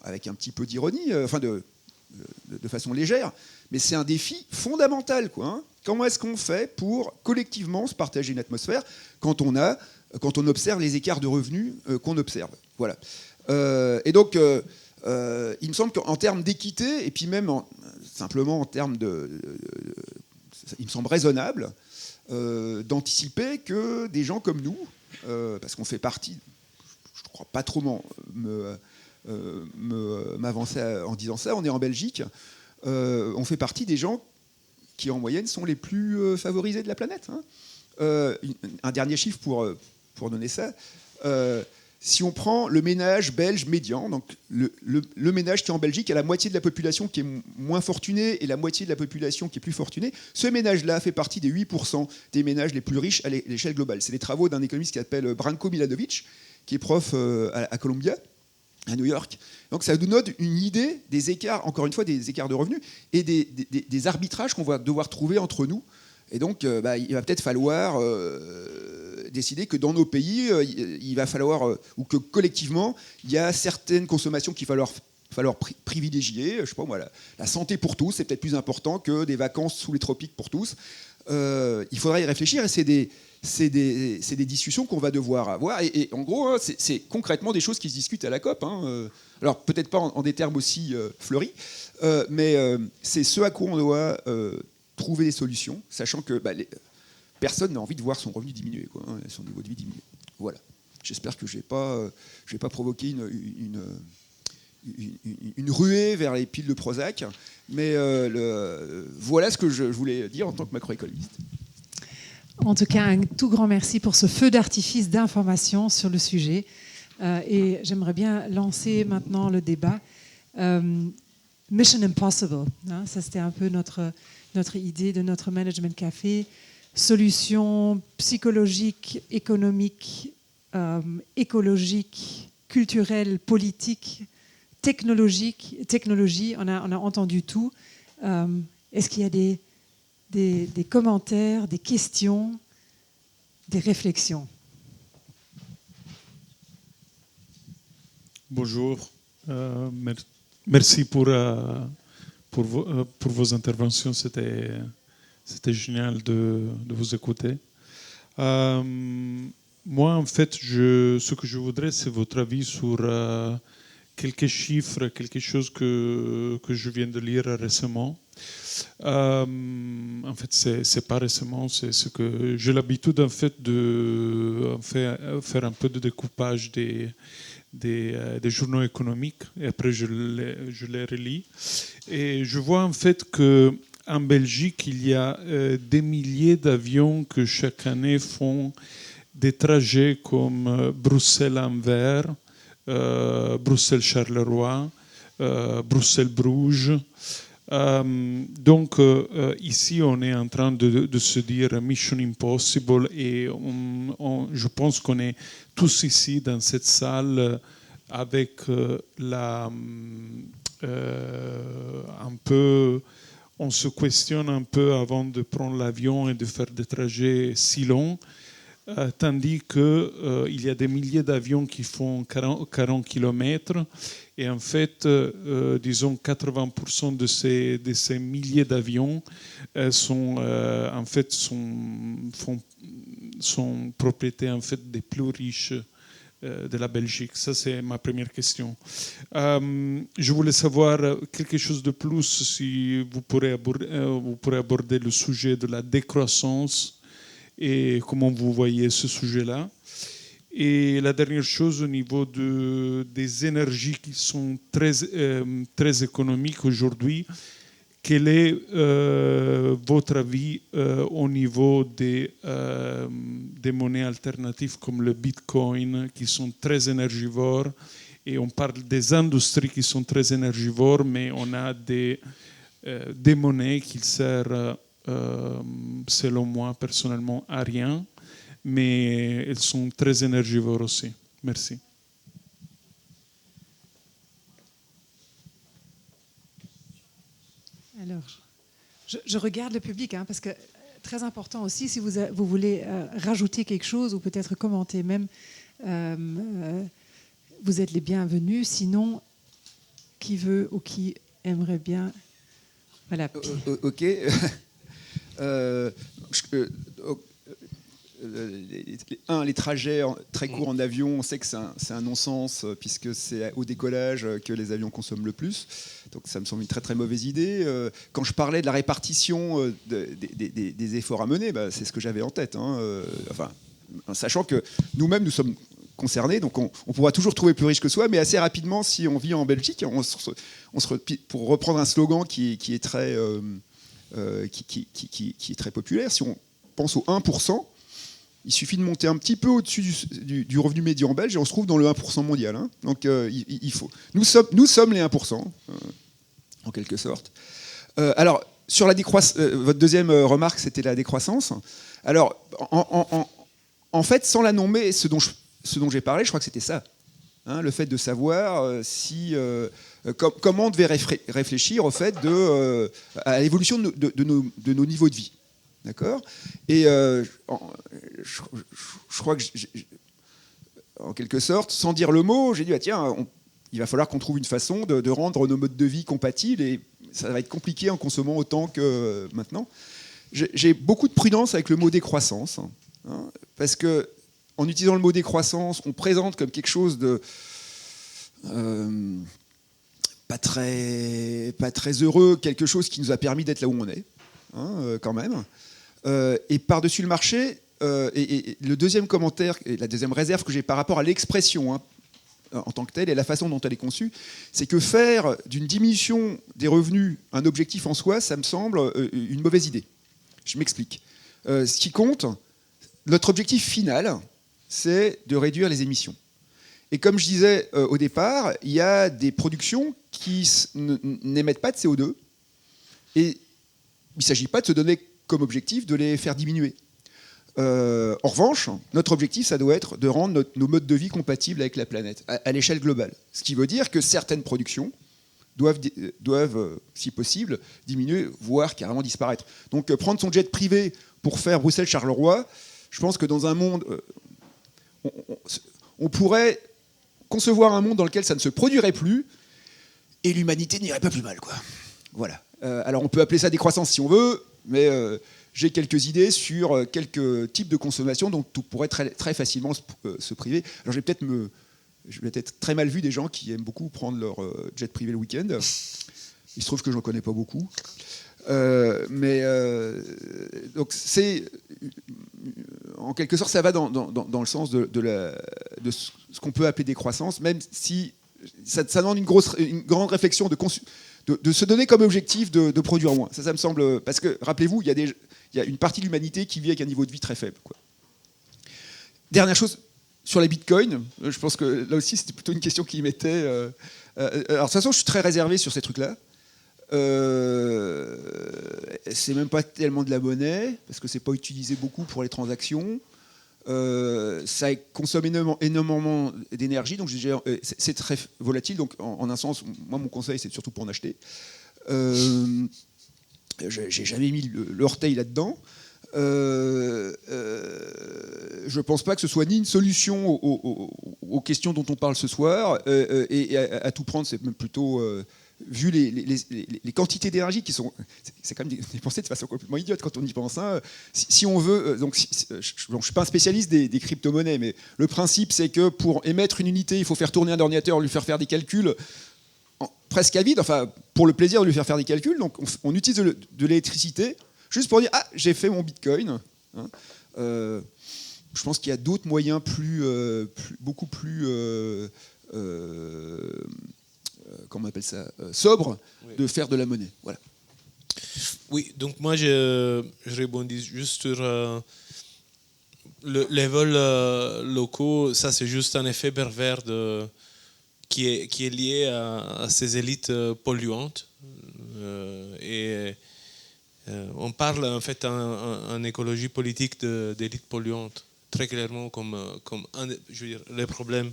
avec un petit peu d'ironie, enfin de façon légère, mais c'est un défi fondamental. Quoi, hein. Comment est-ce qu'on fait pour collectivement se partager une atmosphère quand on observe les écarts de revenus qu'on observe. Voilà. Et donc, il me semble qu'en termes d'équité, et puis même simplement en termes il me semble raisonnable d'anticiper que des gens comme nous, parce qu'on fait partie, je ne crois pas trop m'avancer en disant ça, on est en Belgique, on fait partie des gens qui en moyenne sont les plus favorisés de la planète. Hein. Un dernier chiffre pour donner ça, si on prend le ménage belge médian, donc le ménage qui est en Belgique a la moitié de la population qui est moins fortunée et la moitié de la population qui est plus fortunée, ce ménage-là fait partie des 8% des ménages les plus riches à l'échelle globale. C'est les travaux d'un économiste qui s'appelle Branko Milanovic, qui est prof à Columbia, à New York. Donc ça nous donne une idée des écarts, encore une fois, des écarts de revenus et des arbitrages qu'on va devoir trouver entre nous. Et donc, il va peut-être falloir décider que dans nos pays, il va falloir, ou que collectivement, il y a certaines consommations qu'il va falloir privilégier. Je sais pas moi, la santé pour tous, c'est peut-être plus important que des vacances sous les tropiques pour tous. Il faudra y réfléchir, et c'est des discussions qu'on va devoir avoir. Et en gros, hein, c'est concrètement des choses qui se discutent à la COP. Hein. Alors, peut-être pas en des termes aussi fleuris, mais c'est ce à quoi on doit trouver des solutions, sachant que personne n'a envie de voir son revenu diminuer, quoi, hein, son niveau de vie diminuer. Voilà. J'espère que je n'ai pas provoqué une ruée vers les piles de Prozac, mais voilà ce que je voulais dire en tant que macroéconomiste. En tout cas, un tout grand merci pour ce feu d'artifice d'information sur le sujet. Et j'aimerais bien lancer maintenant le débat. Mission Impossible, hein, ça c'était un peu notre idée de notre Management Café. Solutions psychologiques, économiques, écologiques, culturelles, politiques, technologie, on a entendu tout. Est-ce qu'il y a des commentaires, des questions, des réflexions? Bonjour, merci pour vos interventions, c'était génial de vous écouter. Moi, en fait, ce que je voudrais, c'est votre avis sur quelques chiffres, quelque chose que je viens de lire récemment. En fait, c'est pas récemment, c'est ce que j'ai l'habitude en fait de faire un peu de découpage des journaux économiques, et après je les relis, et je vois en fait qu'en Belgique il y a des milliers d'avions que chaque année font des trajets comme Bruxelles-Anvers, Bruxelles-Charleroi, Bruxelles-Bruges. Donc ici, on est en train de se dire Mission Impossible et je pense qu'on est tous ici dans cette salle avec un peu, on se questionne un peu avant de prendre l'avion et de faire des trajets si longs. Tandis qu'il y a des milliers d'avions qui font 40 km et en fait, disons 80% de ces milliers d'avions sont propriété en fait des plus riches de la Belgique. Ça, c'est ma première question. Je voulais savoir quelque chose de plus, si vous pourrez aborder le sujet de la décroissance et comment vous voyez ce sujet-là. Et la dernière chose, au niveau des énergies qui sont très économiques aujourd'hui, quel est votre avis au niveau des monnaies alternatives comme le Bitcoin, qui sont très énergivores? Et on parle des industries qui sont très énergivores, mais on a des monnaies qui servent, selon moi, personnellement, à rien, mais elles sont très énergivores aussi. Merci. Alors, je regarde le public, parce que très important aussi, si vous voulez rajouter quelque chose ou peut-être commenter même, vous êtes les bienvenus. Sinon, qui veut ou qui aimerait bien... Voilà. Ok. Les trajets très courts en avion, on sait que c'est un non-sens puisque c'est au décollage que les avions consomment le plus. Donc ça me semble une très très mauvaise idée. Quand je parlais de la répartition des efforts à mener, c'est ce que j'avais en tête. Sachant que nous-mêmes, nous sommes concernés, donc on pourra toujours trouver plus riche que soi, mais assez rapidement, si on vit en Belgique, pour reprendre un slogan qui est très populaire, si on pense au 1%, il suffit de monter un petit peu au-dessus du revenu médian belge et on se trouve dans le 1% mondial. Donc il faut. Nous sommes les 1%, en quelque sorte. Alors, sur la décroissance, votre deuxième remarque, c'était la décroissance. Alors, en fait, sans la nommer, ce dont j'ai parlé, je crois que c'était ça. Le fait de savoir comment on devait réfléchir au fait à l'évolution de nos niveaux de vie. D'accord ? Et je crois que, en quelque sorte, sans dire le mot, j'ai dit, il va falloir qu'on trouve une façon de rendre nos modes de vie compatibles, et ça va être compliqué en consommant autant que maintenant. J'ai beaucoup de prudence avec le mot décroissance, parce que en utilisant le mot décroissance, on présente comme quelque chose de pas très heureux, quelque chose qui nous a permis d'être là où on est, quand même. Et par-dessus le marché, et le deuxième commentaire, et la deuxième réserve que j'ai par rapport à l'expression en tant que telle et la façon dont elle est conçue, c'est que faire d'une diminution des revenus un objectif en soi, ça me semble une mauvaise idée. Je m'explique. Ce qui compte, notre objectif final, c'est de réduire les émissions. Et comme je disais au départ, il y a des productions qui n'émettent pas de CO2, et il ne s'agit pas de se donner comme objectif de les faire diminuer. En revanche, notre objectif, ça doit être de rendre nos modes de vie compatibles avec la planète, à l'échelle globale. Ce qui veut dire que certaines productions doivent, si possible, diminuer, voire carrément disparaître. Donc prendre son jet privé pour faire Bruxelles-Charleroi, je pense que dans un monde... on pourrait concevoir un monde dans lequel ça ne se produirait plus, et l'humanité n'irait pas plus mal, quoi. Voilà. Alors on peut appeler ça décroissance si on veut, mais j'ai quelques idées sur quelques types de consommation dont on pourrait très, très facilement se priver. Alors je vais peut-être très mal vu des gens qui aiment beaucoup prendre leur jet privé le week-end. Il se trouve que je n'en connais pas beaucoup. Donc c'est, en quelque sorte, ça va dans le sens de ce qu'on peut appeler décroissance, même si ça demande une grande réflexion de se donner comme objectif de produire moins. Ça me semble... Parce que, rappelez-vous, il y a une partie de l'humanité qui vit avec un niveau de vie très faible, quoi. Dernière chose, sur les bitcoins, je pense que là aussi c'était plutôt une question qui m'était... alors de toute façon je suis très réservé sur ces trucs-là. C'est même pas tellement de la monnaie, parce que c'est pas utilisé beaucoup pour les transactions. Ça consomme énormément d'énergie, donc c'est très volatile. Donc en un sens, moi mon conseil c'est surtout pour en acheter. J'ai jamais mis l'orteil là-dedans. Je pense pas que ce soit ni une solution aux questions dont on parle ce soir, et à tout prendre, c'est même plutôt vu les quantités d'énergie qui sont, c'est quand même dépensé de façon complètement idiote quand on y pense. Hein. Si on veut, donc je suis pas un spécialiste des crypto-monnaies, mais le principe c'est que pour émettre une unité, il faut faire tourner un ordinateur, lui faire des calculs presque à vide, enfin pour le plaisir de lui faire des calculs. Donc on utilise de l'électricité juste pour dire j'ai fait mon bitcoin. Hein. Je pense qu'il y a d'autres moyens beaucoup plus comment on appelle ça, sobre, oui, de faire de la monnaie. Voilà. Oui, donc moi je rebondis juste sur les vols locaux. Ça c'est juste un effet pervers qui est lié à ces élites polluantes. On parle en fait en écologie politique d'élites polluantes, très clairement comme je veux dire, les problèmes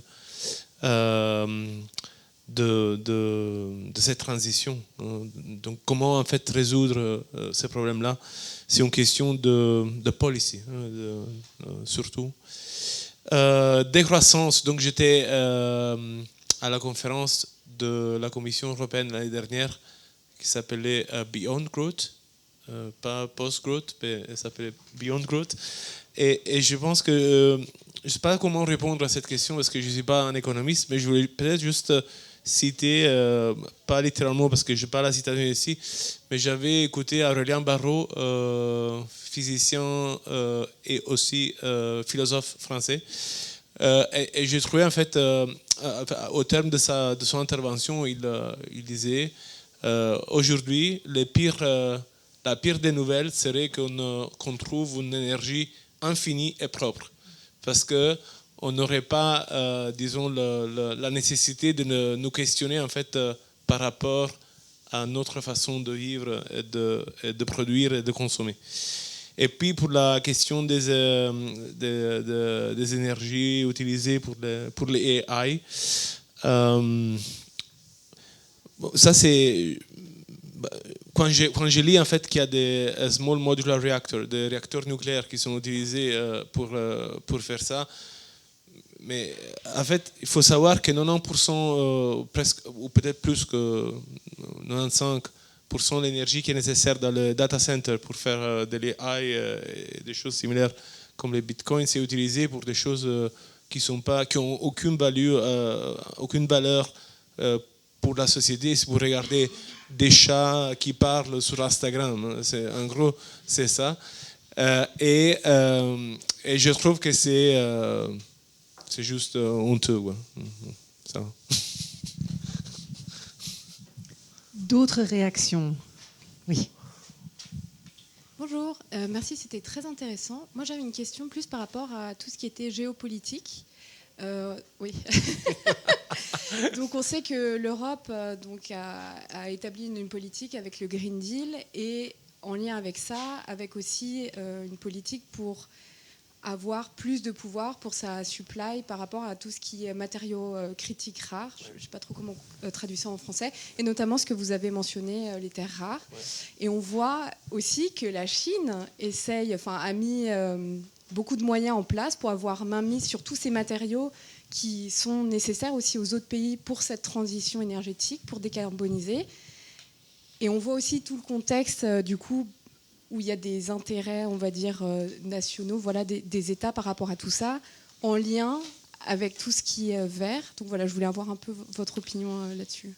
de cette transition. Donc comment en fait résoudre ces problèmes-là? C'est une question de policy, surtout. Décroissance. Donc j'étais à la conférence de la Commission européenne l'année dernière qui s'appelait Beyond Growth, pas Post-Growth, mais elle s'appelait Beyond Growth. Et je pense que je ne sais pas comment répondre à cette question parce que je ne suis pas un économiste, mais je voulais peut-être juste citer, pas littéralement parce que je n'ai pas la citation ici, mais j'avais écouté Aurélien Barraud, physicien et aussi philosophe français, et j'ai trouvé en fait, au terme de son intervention, il disait aujourd'hui, la pire des nouvelles serait qu'on trouve une énergie infinie et propre, parce que on n'aurait pas, disons, la nécessité de nous questionner en fait par rapport à notre façon de vivre, et de produire et de consommer. Et puis pour la question des énergies utilisées pour les AI, ça c'est quand je lis en fait qu'il y a des small modular reactors, des réacteurs nucléaires qui sont utilisés pour faire ça. Mais en fait, il faut savoir que 90%, presque, ou peut-être plus que 95% de l'énergie qui est nécessaire dans le data center pour faire de l'AI et des choses similaires comme les bitcoins, c'est utilisé pour des choses qui n'ont aucune valeur pour la société. Si vous regardez des chats qui parlent sur Instagram, en gros, c'est ça. Et je trouve que c'est juste honteux. Ouais. Ça va. D'autres réactions? Oui. Bonjour, merci, c'était très intéressant. Moi, j'avais une question plus par rapport à tout ce qui était géopolitique. Oui. Donc, on sait que l'Europe a établi une politique avec le Green Deal et en lien avec ça, avec aussi une politique pour avoir plus de pouvoir pour sa supply par rapport à tout ce qui est matériaux critiques rares. Je ne sais pas trop comment traduire ça en français. Et notamment ce que vous avez mentionné, les terres rares. Ouais. Et on voit aussi que la Chine a mis beaucoup de moyens en place pour avoir main mise sur tous ces matériaux qui sont nécessaires aussi aux autres pays pour cette transition énergétique, pour décarboniser. Et on voit aussi tout le contexte, du coup, où il y a des intérêts, on va dire, nationaux, voilà, des États par rapport à tout ça, en lien avec tout ce qui est vert. Donc voilà, je voulais avoir un peu votre opinion là-dessus.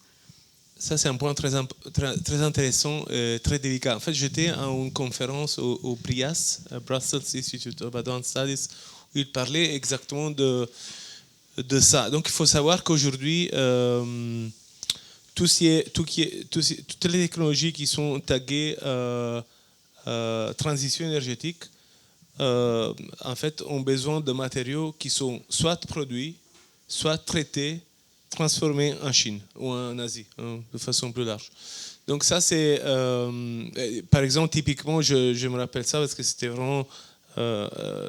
Ça, c'est un point très intéressant, très délicat. En fait, j'étais à une conférence au BRIAS, Brussels Institute of Advanced Studies, où il parlait exactement de ça. Donc, il faut savoir qu'aujourd'hui, toutes les technologies qui sont taguées transition énergétique en fait, ont besoin de matériaux qui sont soit produits, soit traités, transformés en Chine ou en Asie, de façon plus large. Donc ça, c'est, par exemple, typiquement, je me rappelle ça parce que c'était vraiment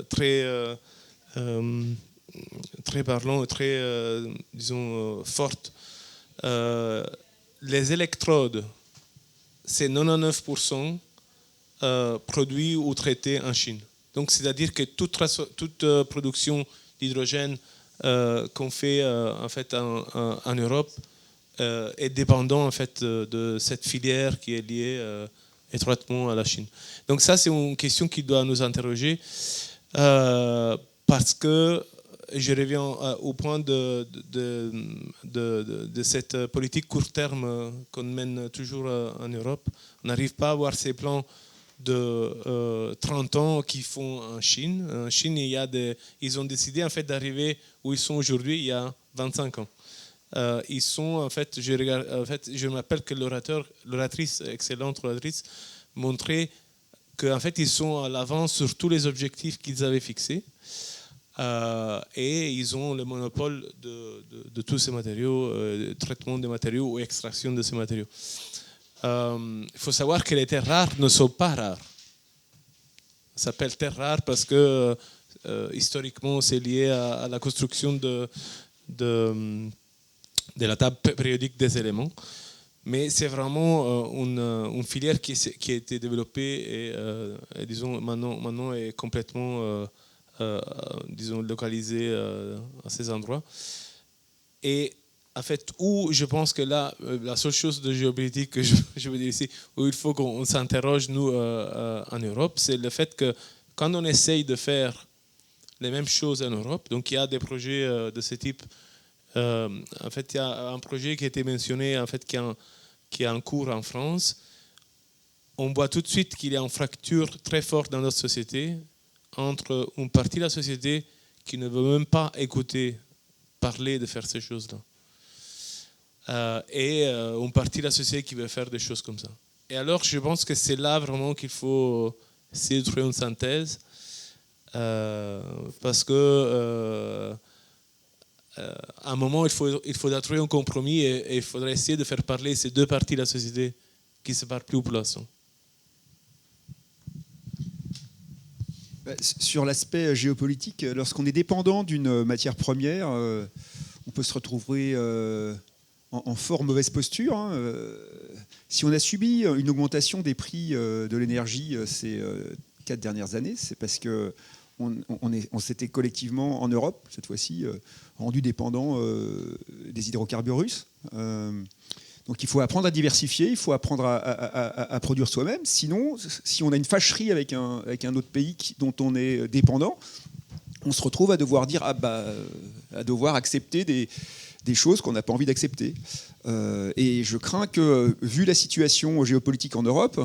très parlant, très, disons, forte. Les électrodes, c'est 99% produits ou traités en Chine. Donc, c'est-à-dire que toute production d'hydrogène qu'on fait en fait en Europe est dépendant en fait de cette filière qui est liée étroitement à la Chine. Donc ça, c'est une question qui doit nous interroger parce que je reviens au point de cette politique court terme qu'on mène toujours en Europe. On n'arrive pas à avoir ces plans de 30 ans qu'ils font en Chine. En Chine, ils ont décidé en fait d'arriver où ils sont aujourd'hui il y a 25 ans. Ils sont en fait, je me rappelle que l'oratrice, excellente oratrice, montrait qu'en fait ils sont à l'avance sur tous les objectifs qu'ils avaient fixés. Et ils ont le monopole de tous ces matériaux, traitement des matériaux ou extraction de ces matériaux. Il faut savoir que les terres rares ne sont pas rares. Ça s'appelle terres rares parce que historiquement c'est lié à la construction de la table périodique des éléments. Mais c'est vraiment une filière qui a été développée et disons, maintenant est complètement disons, localisée à ces endroits. Et en fait, où je pense que là, la seule chose de géopolitique que je veux dire ici, où il faut qu'on s'interroge, nous, en Europe, c'est le fait que quand on essaye de faire les mêmes choses en Europe, donc il y a des projets de ce type. En fait, il y a un projet qui a été mentionné, en fait, qui est en cours en France. On voit tout de suite qu'il y a une fracture très forte dans notre société entre une partie de la société qui ne veut même pas écouter parler de faire ces choses-là. Et une partie de la société qui veut faire des choses comme ça. Et alors, je pense que c'est là vraiment qu'il faut essayer de trouver une synthèse, parce que à un moment, il faudra trouver un compromis et il faudra essayer de faire parler ces deux parties de la société qui ne se parlent plus pour l'instant. Sur l'aspect géopolitique, lorsqu'on est dépendant d'une matière première, on peut se retrouver en fort mauvaise posture. Si on a subi une augmentation des prix de l'énergie ces 4 dernières années, c'est parce qu'on s'était collectivement, en Europe, cette fois-ci, rendu dépendant des hydrocarbures russes. Donc il faut apprendre à diversifier, il faut apprendre à produire soi-même. Sinon, si on a une fâcherie avec un autre pays dont on est dépendant, on se retrouve à devoir dire à devoir accepter des choses qu'on n'a pas envie d'accepter. Et je crains que, vu la situation géopolitique en Europe,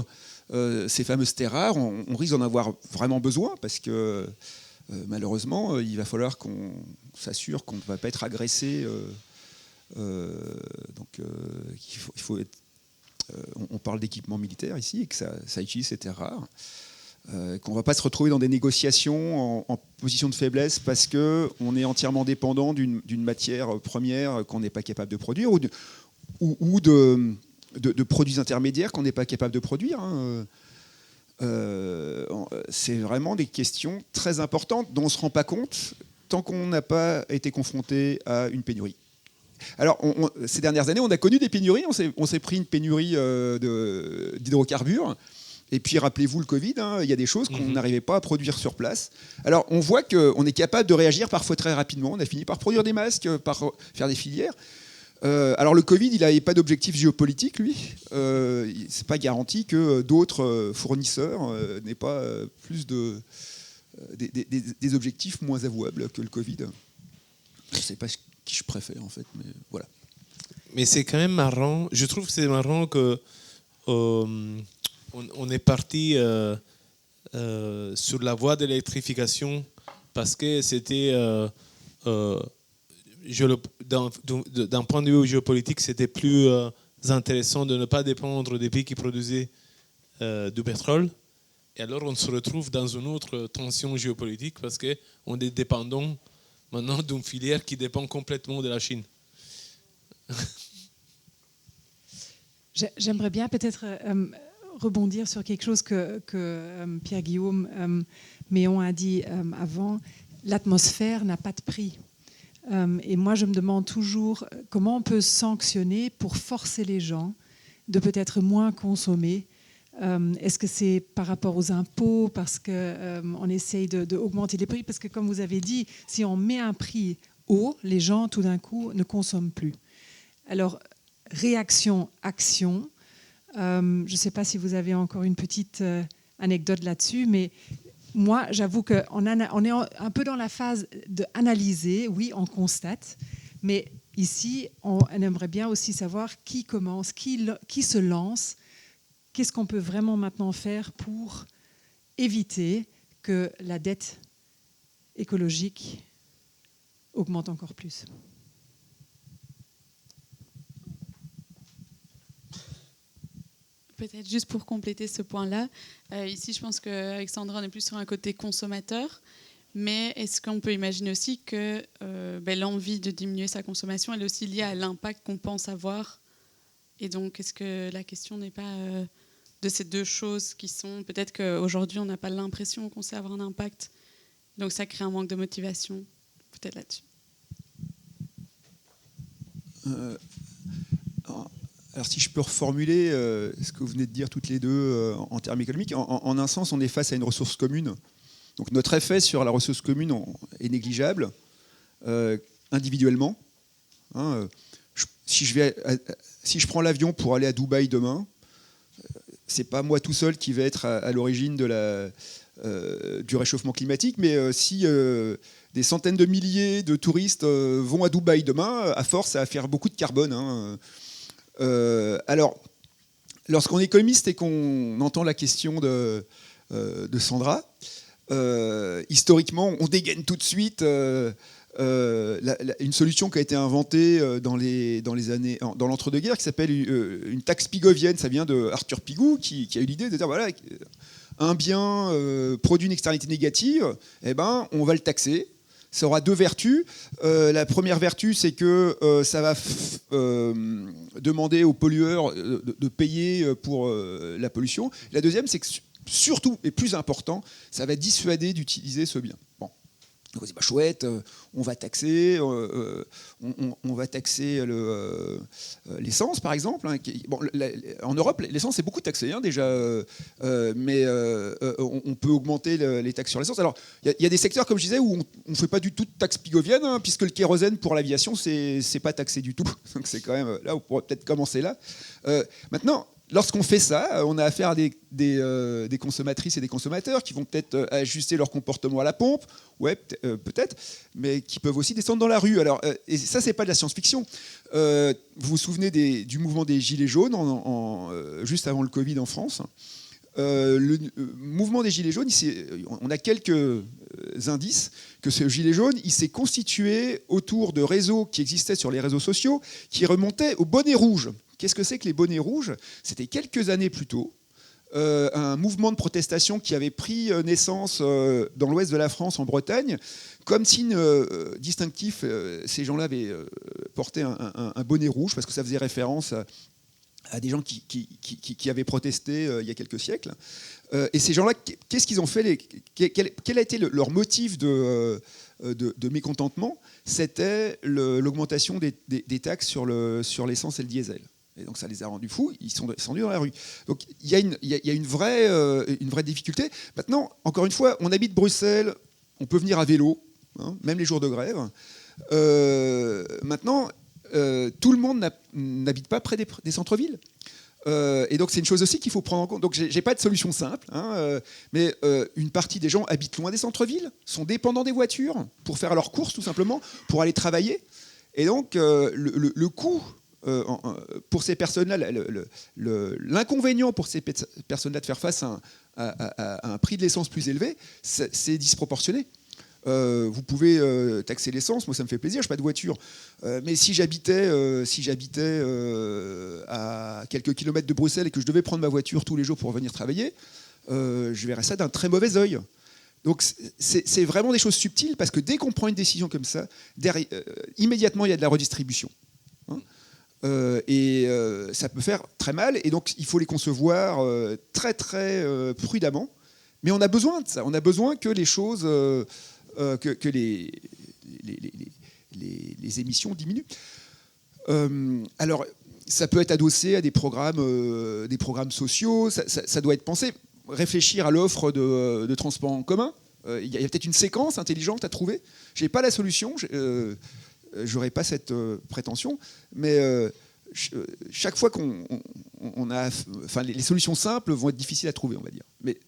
ces fameuses terres rares, on risque d'en avoir vraiment besoin parce que malheureusement, il va falloir qu'on s'assure qu'on ne va pas être agressé. On parle d'équipement militaire ici et que ça utilise ces terres rares. Qu'on ne va pas se retrouver dans des négociations en position de faiblesse parce qu'on est entièrement dépendant d'une matière première qu'on n'est pas capable de produire ou de produits intermédiaires qu'on n'est pas capable de produire. C'est vraiment des questions très importantes dont on ne se rend pas compte tant qu'on n'a pas été confronté à une pénurie. Alors, ces dernières années, on a connu des pénuries. On s'est pris une pénurie d'hydrocarbures. Et puis, rappelez-vous le Covid, il y a des choses qu'on n'arrivait pas à produire sur place. Alors, on voit qu'on est capable de réagir parfois très rapidement. On a fini par produire des masques, par faire des filières. Alors, le Covid, il n'avait pas d'objectif géopolitique, lui. C'est pas garanti que d'autres fournisseurs n'aient pas plus des objectifs moins avouables que le Covid. Je ne sais pas qui je préfère, en fait, mais voilà. Mais c'est quand même marrant. Je trouve que c'est marrant que on est parti sur la voie de l'électrification parce que c'était, d'un point de vue géopolitique, c'était plus intéressant de ne pas dépendre des pays qui produisaient du pétrole Et alors on se retrouve dans une autre tension géopolitique parce qu'on est dépendant maintenant d'une filière qui dépend complètement de la Chine. J'aimerais bien peut-être rebondir sur quelque chose que Pierre-Guillaume Méon a dit avant. L'atmosphère n'a pas de prix. Et moi, je me demande toujours comment on peut sanctionner pour forcer les gens de peut-être moins consommer. Est-ce que c'est par rapport aux impôts, parce qu'on essaye d'augmenter les prix? Parce que comme vous avez dit, si on met un prix haut, les gens, tout d'un coup, ne consomment plus. Alors, réaction, action. Je ne sais pas si vous avez encore une petite anecdote là-dessus, mais moi, j'avoue qu'on est un peu dans la phase d'analyser. Oui, on constate, mais ici, on aimerait bien aussi savoir qui commence, qui se lance. Qu'est-ce qu'on peut vraiment maintenant faire pour éviter que la dette écologique augmente encore plus? Peut-être juste pour compléter ce point-là, ici je pense qu'Alexandra, on est plus sur un côté consommateur, mais est-ce qu'on peut imaginer aussi que l'envie de diminuer sa consommation, elle est aussi liée à l'impact qu'on pense avoir? Et donc, est-ce que la question n'est pas de ces deux choses qui sont... Peut-être qu'aujourd'hui, on n'a pas l'impression qu'on sait avoir un impact, donc ça crée un manque de motivation, peut-être là-dessus. Alors si je peux reformuler ce que vous venez de dire toutes les deux en termes économiques, en un sens, on est face à une ressource commune. Donc notre effet sur la ressource commune est négligeable, individuellement. Si je prends l'avion pour aller à Dubaï demain, c'est pas moi tout seul qui vais être à l'origine du réchauffement climatique, mais si des centaines de milliers de touristes vont à Dubaï demain, à force, ça va faire beaucoup de carbone. Alors, lorsqu'on est économiste et qu'on entend la question de Sandra, historiquement, on dégaine tout de suite une solution qui a été inventée dans l'entre-deux-guerres, qui s'appelle une taxe pigovienne. Ça vient de Arthur Pigou, qui a eu l'idée de dire voilà, un bien produit une externalité négative, on va le taxer. Ça aura deux vertus. La première vertu, c'est que ça va demander aux pollueurs de payer pour la pollution. La deuxième, c'est que surtout, et plus important, ça va dissuader d'utiliser ce bien. Bon. Donc c'est pas chouette, on va taxer, l'essence par exemple. En Europe, l'essence est beaucoup taxée déjà, mais on peut augmenter les taxes sur l'essence. Alors il y a des secteurs, comme je disais, où on ne fait pas du tout de taxe pigovienne, puisque le kérosène pour l'aviation, c'est pas taxé du tout. Donc c'est quand même là, on pourrait peut-être commencer là. Maintenant, lorsqu'on fait ça, on a affaire à des consommatrices et des consommateurs qui vont peut-être ajuster leur comportement à la pompe, peut-être, mais qui peuvent aussi descendre dans la rue. Alors, et ça, c'est pas de la science-fiction. Vous vous souvenez du mouvement des Gilets jaunes juste avant le Covid en France. Le mouvement des Gilets jaunes, on a quelques indices que ce Gilet jaune, il s'est constitué autour de réseaux qui existaient sur les réseaux sociaux, qui remontaient aux bonnets rouges. Qu'est-ce que c'est que les bonnets rouges? C'était quelques années plus tôt un mouvement de protestation qui avait pris naissance dans l'ouest de la France, en Bretagne, comme signe distinctif. Ces gens-là avaient porté un bonnet rouge parce que ça faisait référence à des gens qui avaient protesté il y a quelques siècles. Et ces gens-là, qu'est-ce qu'ils ont fait? Quel a été leur motif de mécontentement? C'était l'augmentation des taxes sur l'essence et le diesel. Et donc ça les a rendus fous, ils sont descendus dans la rue. Donc il y a une vraie difficulté. Maintenant, encore une fois, on habite Bruxelles, on peut venir à vélo, même les jours de grève. Maintenant, tout le monde n'habite pas près des centres-villes. Et donc c'est une chose aussi qu'il faut prendre en compte. Donc j'ai pas de solution simple, mais une partie des gens habitent loin des centres-villes, sont dépendants des voitures pour faire leurs courses tout simplement, pour aller travailler. Et donc le coût pour ces personnes-là, l'inconvénient pour ces personnes-là de faire face à un prix de l'essence plus élevé, c'est disproportionné. Vous pouvez taxer l'essence, moi ça me fait plaisir, je n'ai pas de voiture. Mais si j'habitais à quelques kilomètres de Bruxelles et que je devais prendre ma voiture tous les jours pour venir travailler, je verrais ça d'un très mauvais œil. Donc c'est vraiment des choses subtiles, parce que dès qu'on prend une décision comme ça, immédiatement il y a de la redistribution. Hein, ça peut faire très mal, et donc il faut les concevoir très très prudemment. Mais on a besoin de ça, on a besoin que les choses, que les émissions diminuent. Alors, ça peut être adossé à des programmes sociaux, ça doit être pensé. Réfléchir à l'offre de transport en commun. Il y a peut-être une séquence intelligente à trouver. Je n'ai pas la solution, je n'aurai pas cette prétention, mais chaque fois qu'on a... Enfin, les solutions simples vont être difficiles à trouver, on va dire. Mais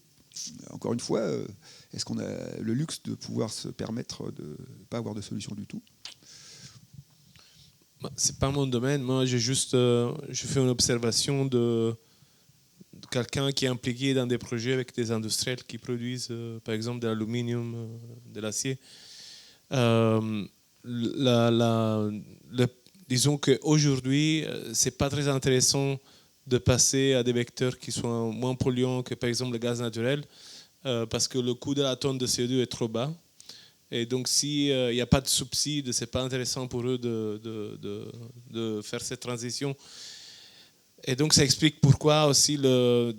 encore une fois, est-ce qu'on a le luxe de pouvoir se permettre de ne pas avoir de solution du tout ? C'est pas mon domaine. Moi, je fais une observation de quelqu'un qui est impliqué dans des projets avec des industriels qui produisent, par exemple, de l'aluminium, de l'acier. Disons qu'aujourd'hui, c'est pas très intéressant de passer à des vecteurs qui soient moins polluants que, par exemple, le gaz naturel, parce que le coût de la tonne de CO2 est trop bas. Et donc, s'il n'y a pas de subside, ce n'est pas intéressant pour eux de faire cette transition. Et donc, ça explique pourquoi aussi le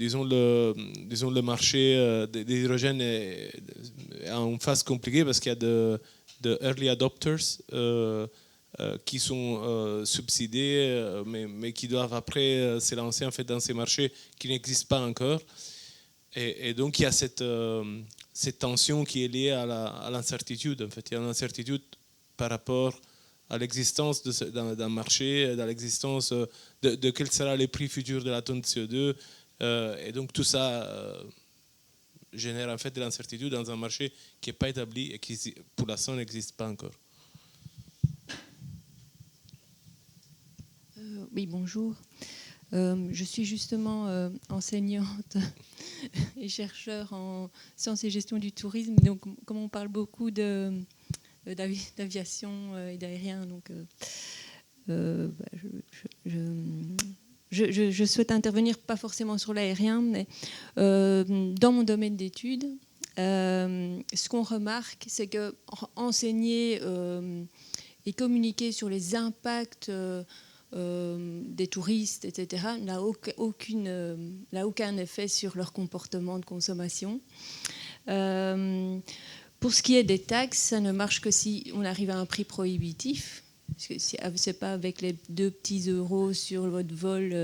marché de l'hydrogène est en phase compliquée, parce qu'il y a de early adopters qui sont subsidiés, mais qui doivent après s'élancer en fait, dans ces marchés qui n'existent pas encore. Et donc, il y a cette tension qui est liée à l'incertitude. En fait, il y a une incertitude par rapport à l'existence d'un marché, dans l'existence de quel sera le prix futur de la tonne de CO2. Et donc, tout ça génère en fait de l'incertitude dans un marché qui n'est pas établi et qui, pour l'instant, n'existe pas encore. Oui, bonjour. Je suis justement enseignante et chercheur en sciences et gestion du tourisme. Donc, comme on parle beaucoup d'aviation et d'aérien, donc je souhaite intervenir pas forcément sur l'aérien, mais dans mon domaine d'études, ce qu'on remarque, c'est que enseigner et communiquer sur les impacts des touristes, etc., n'a aucun effet sur leur comportement de consommation. Pour ce qui est des taxes, ça ne marche que si on arrive à un prix prohibitif. Parce que ce n'est pas avec les 2 petits euros sur votre vol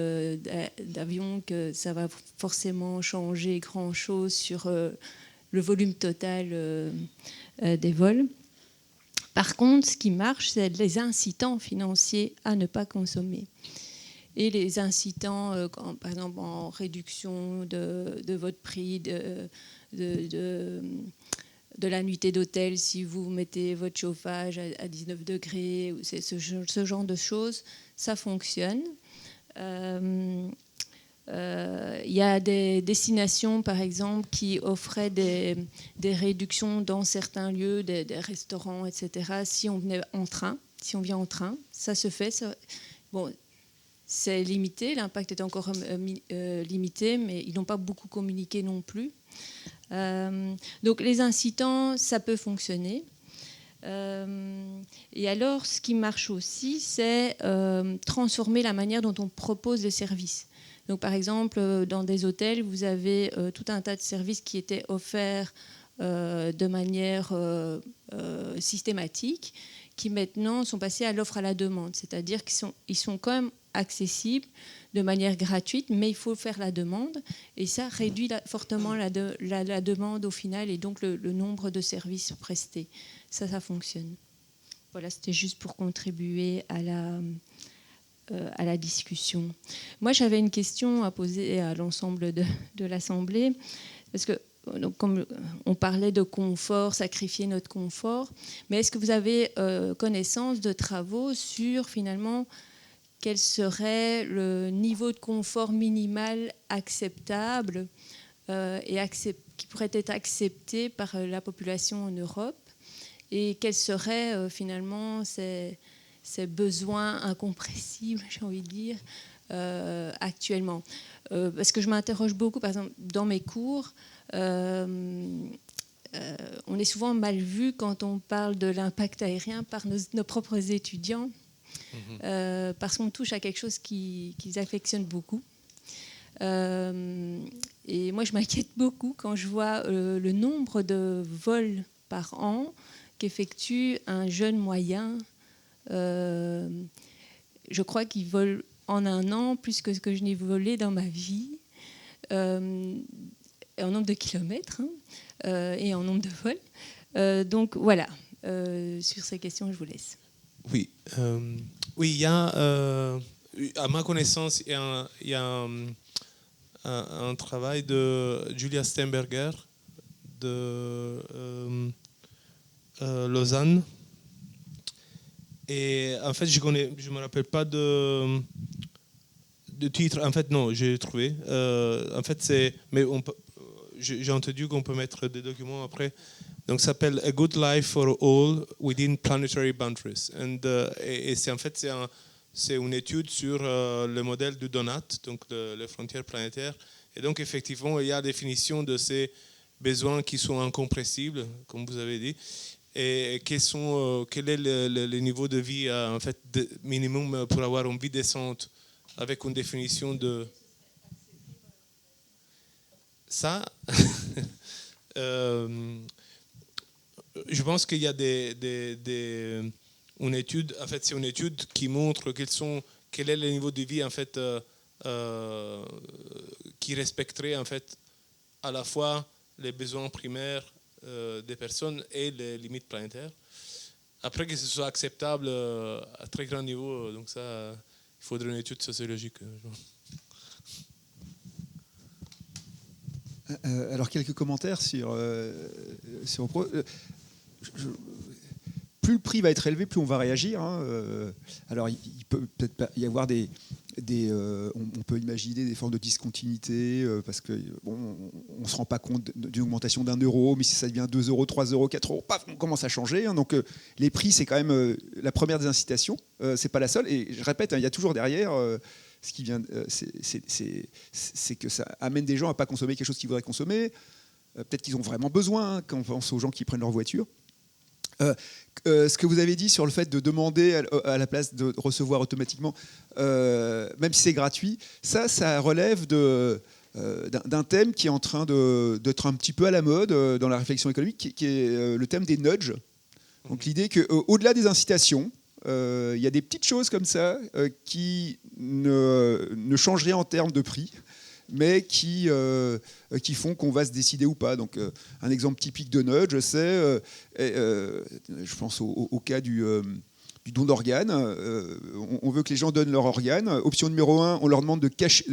d'avion que ça va forcément changer grand-chose sur le volume total des vols. Par contre, ce qui marche, c'est les incitants financiers à ne pas consommer. Et les incitants, par exemple, en réduction de votre prix, de la nuitée d'hôtel, si vous mettez votre chauffage à 19 degrés, ce genre de choses, ça fonctionne. Il y a des destinations, par exemple, qui offraient des réductions dans certains lieux, des restaurants, etc. Si on vient en train, ça se fait. Bon, c'est limité, l'impact est encore limité, mais ils n'ont pas beaucoup communiqué non plus. Donc les incitants, ça peut fonctionner. Et alors, ce qui marche aussi, c'est transformer la manière dont on propose des services. Donc, par exemple, dans des hôtels, vous avez tout un tas de services qui étaient offerts de manière systématique, qui maintenant sont passés à l'offre à la demande. C'est-à-dire qu'ils sont quand même accessibles de manière gratuite, mais il faut faire la demande. Et ça réduit fortement la demande au final, et donc le nombre de services prestés. Ça fonctionne. Voilà, c'était juste pour contribuer à la discussion. Moi, j'avais une question à poser à l'ensemble de l'Assemblée, parce que donc, comme on parlait de confort, sacrifier notre confort, mais est-ce que vous avez connaissance de travaux sur finalement quel serait le niveau de confort minimal acceptable qui pourrait être accepté par la population en Europe, et quels seraient finalement ces besoins incompressibles, j'ai envie de dire, actuellement. parce que je m'interroge beaucoup, par exemple, dans mes cours, on est souvent mal vu quand on parle de l'impact aérien par nos propres étudiants, parce qu'on touche à quelque chose qu'ils affectionnent beaucoup. Et moi, je m'inquiète beaucoup quand je vois le nombre de vols par an qu'effectue un jeune moyen. Je crois qu'il vole en un an plus que ce que je n'ai volé dans ma vie, en nombre de kilomètres et en nombre de vols. Donc voilà, sur ces questions, je vous laisse. Oui, oui, il y a, à ma connaissance, il y a un travail de Julia Steinberger de Lausanne. Et en fait, je me rappelle pas de titre. En fait, non, j'ai trouvé. En fait, mais j'ai entendu qu'on peut mettre des documents après. Donc, ça s'appelle A Good Life for All Within Planetary Boundaries. Et c'est en fait c'est une étude sur le modèle du donut, donc les frontières planétaires. Et donc, effectivement, il y a la définition de ces besoins qui sont incompressibles, comme vous avez dit. Et quel est le niveau de vie en fait, minimum pour avoir une vie décente, avec une définition de ça. Je pense qu'il y a une étude. En fait, c'est une étude qui montre quel est le niveau de vie en fait qui respecterait en fait à la fois les besoins primaires des personnes et les limites planétaires. Après que ce soit acceptable à très grand niveau, donc ça, il faudrait une étude sociologique. Alors quelques commentaires sur plus le prix va être élevé, plus on va réagir. Alors il peut peut-être y avoir on peut imaginer des formes de discontinuité parce que on se rend pas compte d'une augmentation d'€1, mais si ça devient 2 €, 3 €, 4 €, paf, on commence à changer. Donc les prix, c'est quand même la première des incitations. C'est pas la seule. Et je répète, il y a toujours derrière ce qui vient, c'est que ça amène des gens à pas consommer quelque chose qu'ils voudraient consommer. Peut-être qu'ils ont vraiment besoin. Quand on pense aux gens qui prennent leur voiture. Ce que vous avez dit sur le fait de demander à la place de recevoir automatiquement, même si c'est gratuit, ça relève d'un thème qui est en train d'être un petit peu à la mode dans la réflexion économique, qui est le thème des nudges. Donc l'idée qu'au-delà des incitations, il y a des petites choses comme ça qui ne changent rien en termes de prix, mais qui font qu'on va se décider ou pas. Donc, un exemple typique de nudge, c'est, je pense au cas du don d'organes. On veut que les gens donnent leur organe. Option numéro 1, on leur demande de cacher.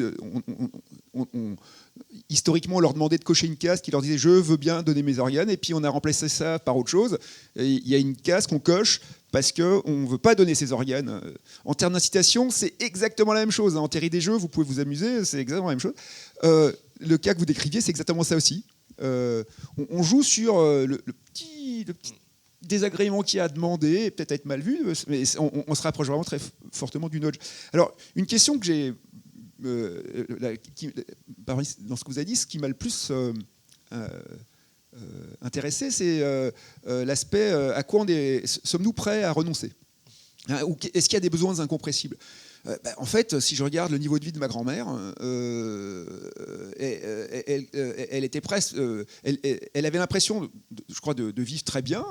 Historiquement, on leur demandait de cocher une case qui leur disait « je veux bien donner mes organes », et puis on a remplacé ça par autre chose. Et il y a une case qu'on coche parce qu'on ne veut pas donner ses organes. En termes d'incitation, c'est exactement la même chose. En théorie des jeux, vous pouvez vous amuser, c'est exactement la même chose. Le cas que vous décriviez, c'est exactement ça aussi. On joue sur le petit désagrément qu'il y a à demander, peut-être à être mal vu, mais on se rapproche vraiment très fortement du nudge. Alors, une question que j'ai... dans ce que vous avez dit, ce qui m'a le plus intéressé, c'est l'aspect à quoi sommes-nous prêts à renoncer, ou est-ce qu'il y a des besoins incompressibles? En fait, si je regarde le niveau de vie de ma grand-mère, elle était presque, elle avait l'impression, je crois, de vivre très bien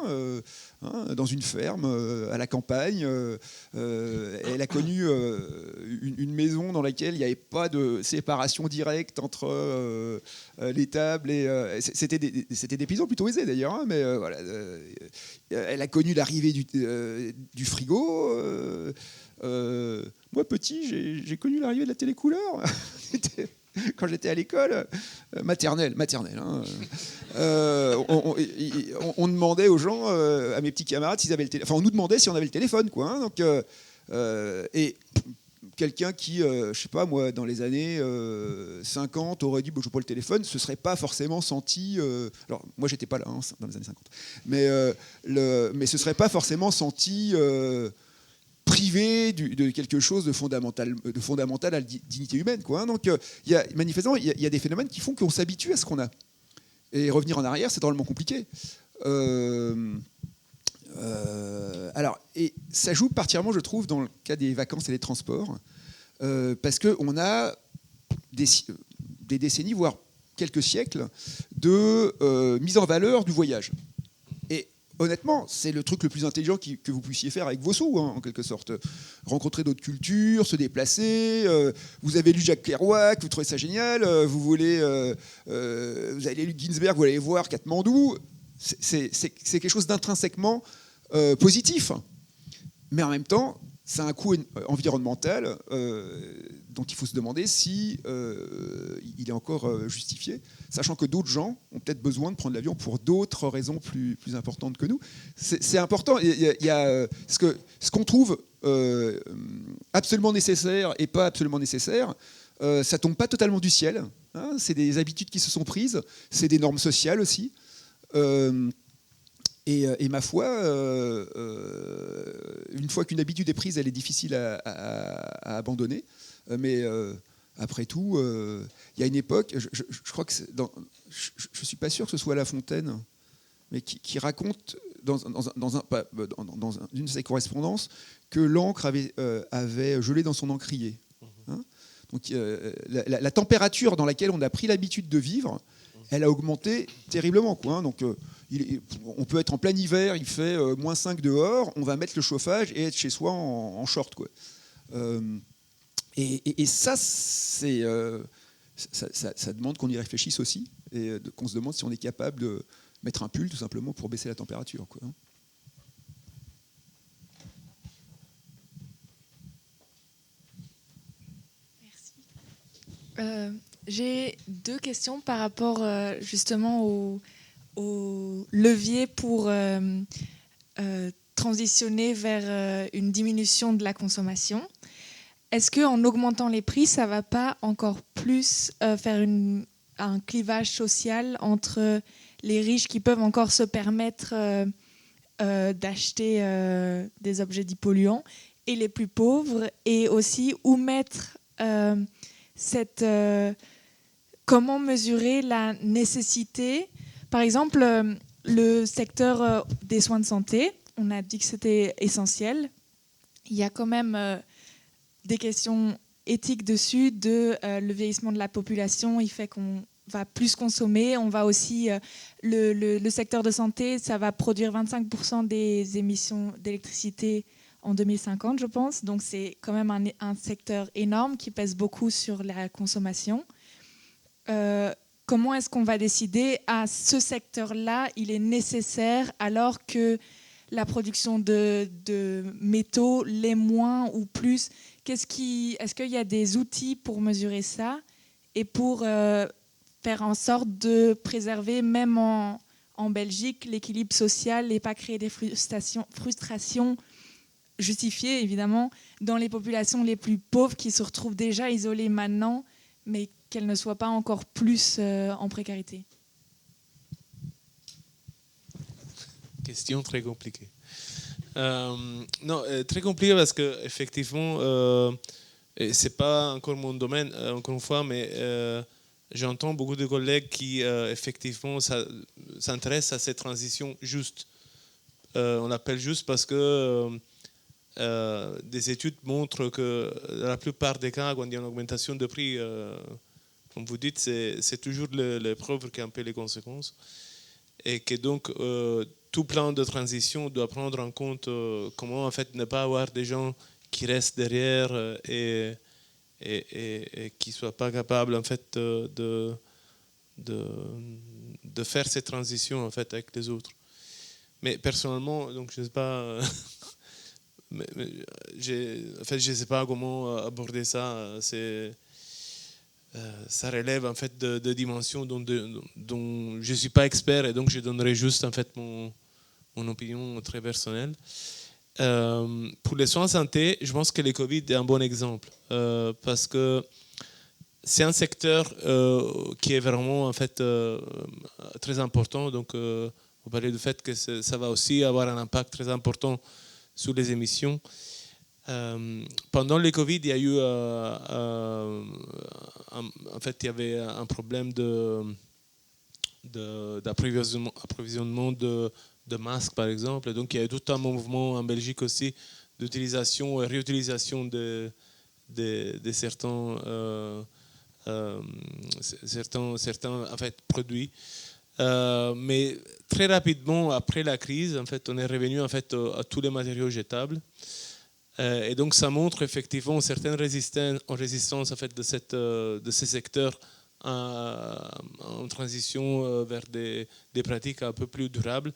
dans une ferme, à la campagne. Elle a connu une maison dans laquelle il n'y avait pas de séparation directe entre les tables. C'était des paysans plutôt aisés d'ailleurs, mais voilà. Elle a connu l'arrivée du frigo. Moi, petit, j'ai connu l'arrivée de la télécouleur quand j'étais à l'école maternelle. On demandait aux gens, à mes petits camarades, s'ils avaient le téléphone. Enfin, on nous demandait si on avait le téléphone, quoi. Donc, et quelqu'un qui, je sais pas moi, dans les années 50, aurait dit je n'ai pas le téléphone, se serait pas forcément senti. Alors, moi, j'étais pas là dans les années 50, mais ce serait pas forcément senti privé de quelque chose de fondamental à la dignité humaine, quoi, hein. Donc, manifestement, il y a des phénomènes qui font qu'on s'habitue à ce qu'on a. Et revenir en arrière, c'est drôlement compliqué. Alors, et ça joue particulièrement, je trouve, dans le cas des vacances et des transports, parce qu'on a des décennies, voire quelques siècles, de mise en valeur du voyage. Et honnêtement, c'est le truc le plus intelligent que vous puissiez faire avec vos sous, hein, en quelque sorte. Rencontrer d'autres cultures, se déplacer. Vous avez lu Jacques Kerouac, vous trouvez ça génial. Vous avez lu Ginsberg, vous allez voir Katmandou. C'est quelque chose d'intrinsèquement positif. Mais en même temps, c'est un coût environnemental dont il faut se demander si il est encore justifié, sachant que d'autres gens ont peut-être besoin de prendre l'avion pour d'autres raisons plus importantes que nous. C'est important. Il y a ce qu'on trouve absolument nécessaire et pas absolument nécessaire, ça tombe pas totalement du ciel, hein. C'est des habitudes qui se sont prises, c'est des normes sociales aussi. Et ma foi, une fois qu'une habitude est prise, elle est difficile à abandonner. Mais après tout, il y a une époque, je crois que je ne suis pas sûr que ce soit La Fontaine, mais qui raconte dans une de ses correspondances que l'encre avait gelé dans son encrier. Hein. Donc la température dans laquelle on a pris l'habitude de vivre, elle a augmenté terriblement, quoi, hein. Donc, on peut être en plein hiver, il fait -5 dehors, on va mettre le chauffage et être chez soi en short, quoi. Et ça, ça demande qu'on y réfléchisse aussi, et qu'on se demande si on est capable de mettre un pull tout simplement pour baisser la température, quoi, hein. J'ai 2 questions par rapport justement au levier pour transitionner vers une diminution de la consommation. Est-ce qu'en augmentant les prix, ça ne va pas encore plus faire un clivage social entre les riches qui peuvent encore se permettre d'acheter des objets dits polluants et les plus pauvres, et aussi où mettre comment mesurer la nécessité. Par exemple, le secteur des soins de santé, on a dit que c'était essentiel. Il y a quand même des questions éthiques dessus, le vieillissement de la population, il fait qu'on va plus consommer. On va aussi, le secteur de santé, ça va produire 25% des émissions d'électricité en 2050, je pense. Donc c'est quand même un secteur énorme qui pèse beaucoup sur la consommation. Comment est-ce qu'on va décider ce secteur-là, il est nécessaire alors que la production de métaux l'est moins ou plus? Est-ce qu'il y a des outils pour mesurer ça et pour faire en sorte de préserver, même en Belgique, l'équilibre social et pas créer des frustrations justifiées, évidemment, dans les populations les plus pauvres qui se retrouvent déjà isolées maintenant, mais qu'elles ne soient pas encore plus en précarité? Question très compliquée. Non, très compliquée parce que effectivement, c'est pas encore mon domaine, encore une fois, mais j'entends beaucoup de collègues qui effectivement s'intéressent à cette transition juste. On l'appelle juste parce que des études montrent que dans la plupart des cas, quand il y a une augmentation de prix, comme vous dites, c'est toujours les pauvres qui en paient les conséquences. Et que donc, tout plan de transition doit prendre en compte comment en fait ne pas avoir des gens qui restent derrière et qui ne soient pas capables en fait de faire cette transition en fait avec les autres. Mais personnellement, donc je ne sais pas, je sais pas comment aborder ça. Ça relève en fait de dimensions dont je ne suis pas expert, et donc je donnerai juste en fait mon opinion très personnelle. Pour les soins de santé, je pense que le Covid est un bon exemple parce que c'est un secteur qui est vraiment en fait très important. Donc, on parlait du fait que ça va aussi avoir un impact très important sur les émissions. Pendant le Covid, il y a eu en fait, il y avait un problème d'approvisionnement de masques, par exemple. Donc, il y a eu tout un mouvement en Belgique aussi d'utilisation et réutilisation de certains en fait, produits. Mais très rapidement, après la crise, en fait, on est revenu en fait, à tous les matériaux jetables. Et donc, ça montre effectivement une certaine résistance en fait, de ces secteurs en transition vers des pratiques un peu plus durables.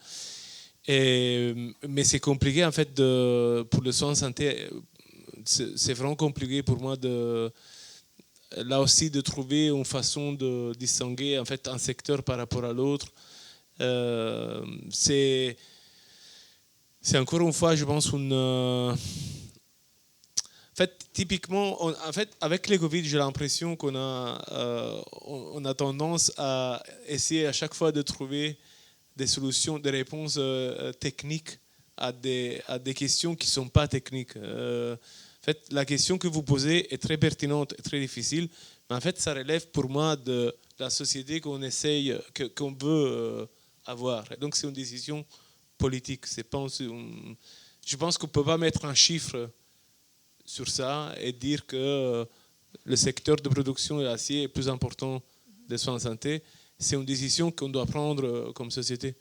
Mais c'est compliqué, en fait, pour le soin de santé. C'est vraiment compliqué pour moi là aussi de trouver une façon de distinguer en fait, un secteur par rapport à l'autre. C'est encore une fois, je pense, en fait, typiquement, en fait, avec le Covid, j'ai l'impression qu'on a tendance à essayer à chaque fois de trouver des solutions, des réponses techniques à des questions qui ne sont pas techniques. En fait, la question que vous posez est très pertinente et très difficile, mais en fait, ça relève pour moi de la société qu'on essaye, qu'on veut avoir. Et donc, c'est une décision politique. Je pense qu'on ne peut pas mettre un chiffre sur ça et dire que le secteur de production de l'acier est plus important des soins de santé. C'est une décision qu'on doit prendre comme société.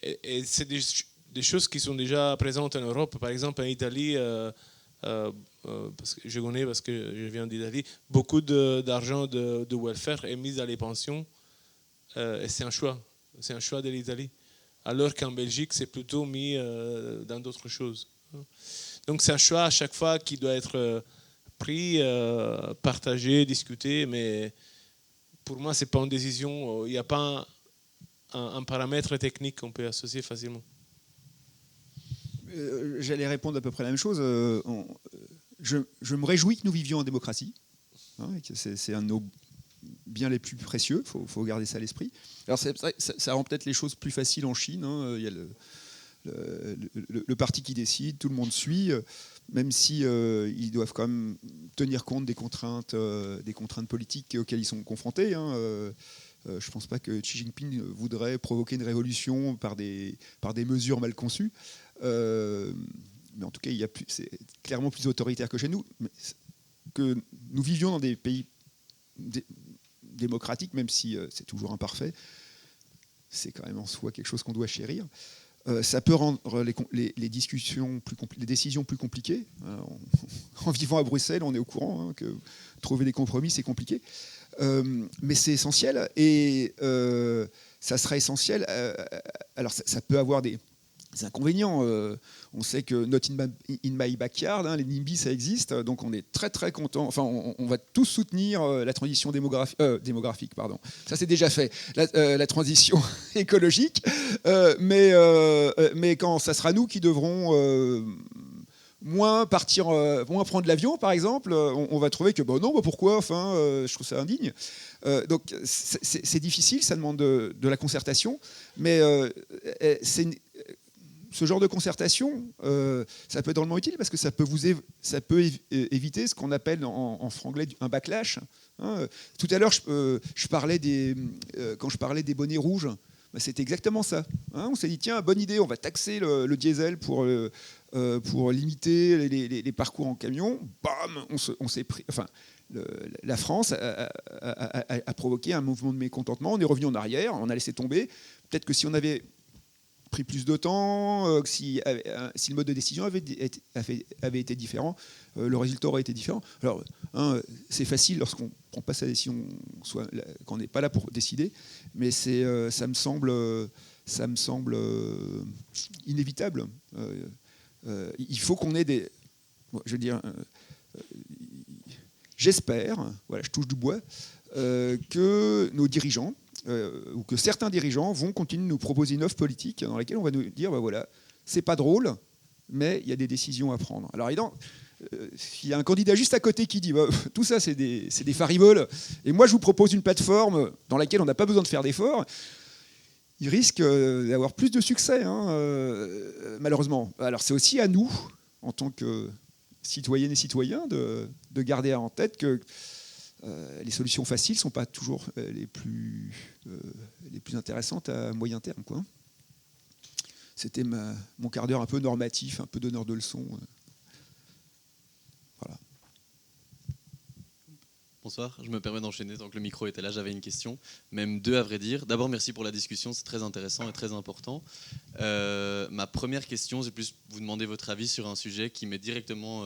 Et c'est des choses qui sont déjà présentes en Europe. Par exemple, en Italie, parce que je connais, parce que je viens d'Italie, beaucoup d'argent de welfare est mis dans les pensions. Et c'est un choix. C'est un choix de l'Italie. Alors qu'en Belgique, c'est plutôt mis dans d'autres choses. Donc c'est un choix à chaque fois qui doit être pris, partagé, discuté, mais pour moi, ce n'est pas une décision, il n'y a pas un paramètre technique qu'on peut associer facilement. J'allais répondre à peu près la même chose. Je me réjouis que nous vivions en démocratie. Hein, c'est un de nos biens les plus précieux, il faut garder ça à l'esprit. Alors ça rend peut-être les choses plus faciles en Chine. Hein. Il y a le parti qui décide, tout le monde suit, même si ils doivent quand même tenir compte des contraintes politiques auxquelles ils sont confrontés. Hein. Je ne pense pas que Xi Jinping voudrait provoquer une révolution par des mesures mal conçues. Mais en tout cas, c'est clairement plus autoritaire que chez nous. Mais que nous vivions dans des pays démocratiques, même si c'est toujours imparfait, c'est quand même en soi quelque chose qu'on doit chérir. Ça peut rendre les discussions les décisions plus compliquées. En vivant à Bruxelles, on est au courant que trouver des compromis, c'est compliqué. Mais c'est essentiel. Et ça sera essentiel. Alors, ça peut avoir des inconvénients. On sait que not in my backyard, hein, les NIMBY, ça existe. Donc, on est très, très content. Enfin, on va tous soutenir la transition démographique. Pardon. Ça, c'est déjà fait. La transition écologique. Mais quand ça sera nous qui devrons moins prendre l'avion, par exemple, on va trouver que pourquoi, enfin, je trouve ça indigne. Donc c'est difficile, ça demande de la concertation, mais ce genre de concertation, ça peut être drôlement utile parce que ça peut éviter ce qu'on appelle en franglais un backlash. Hein. Tout à l'heure, quand je parlais des bonnets rouges, c'était exactement ça. Hein. On s'est dit, tiens, bonne idée, on va taxer le diesel pour limiter les parcours en camion. Bam, on s'est pris. Enfin, la France a provoqué un mouvement de mécontentement. On est revenu en arrière, on a laissé tomber. Peut-être que si on avait pris plus de temps, si le mode de décision avait été différent, le résultat aurait été différent. Alors, c'est facile lorsqu'on ne prend pas sa décision, quand on n'est pas là pour décider, mais ça me semble inévitable. Il faut qu'on ait des... je veux dire, j'espère, voilà, je touche du bois, que nos dirigeants, ou que certains dirigeants vont continuer de nous proposer une offre politique dans laquelle on va nous dire, voilà, c'est pas drôle, mais il y a des décisions à prendre. Alors évidemment, s'il y a un candidat juste à côté qui dit, tout ça c'est des fariboles, et moi je vous propose une plateforme dans laquelle on n'a pas besoin de faire d'efforts, il risque d'avoir plus de succès, hein, malheureusement. Alors c'est aussi à nous, en tant que citoyennes et citoyens de garder en tête que les solutions faciles ne sont pas toujours les plus intéressantes à moyen terme, quoi. C'était mon quart d'heure un peu normatif, un peu donneur de leçons. Voilà. Bonsoir, je me permets d'enchaîner tant que le micro était là, j'avais une question, même deux à vrai dire. D'abord, merci pour la discussion, c'est très intéressant et très important. Ma première question, c'est plus vous demander votre avis sur un sujet qui m'est directement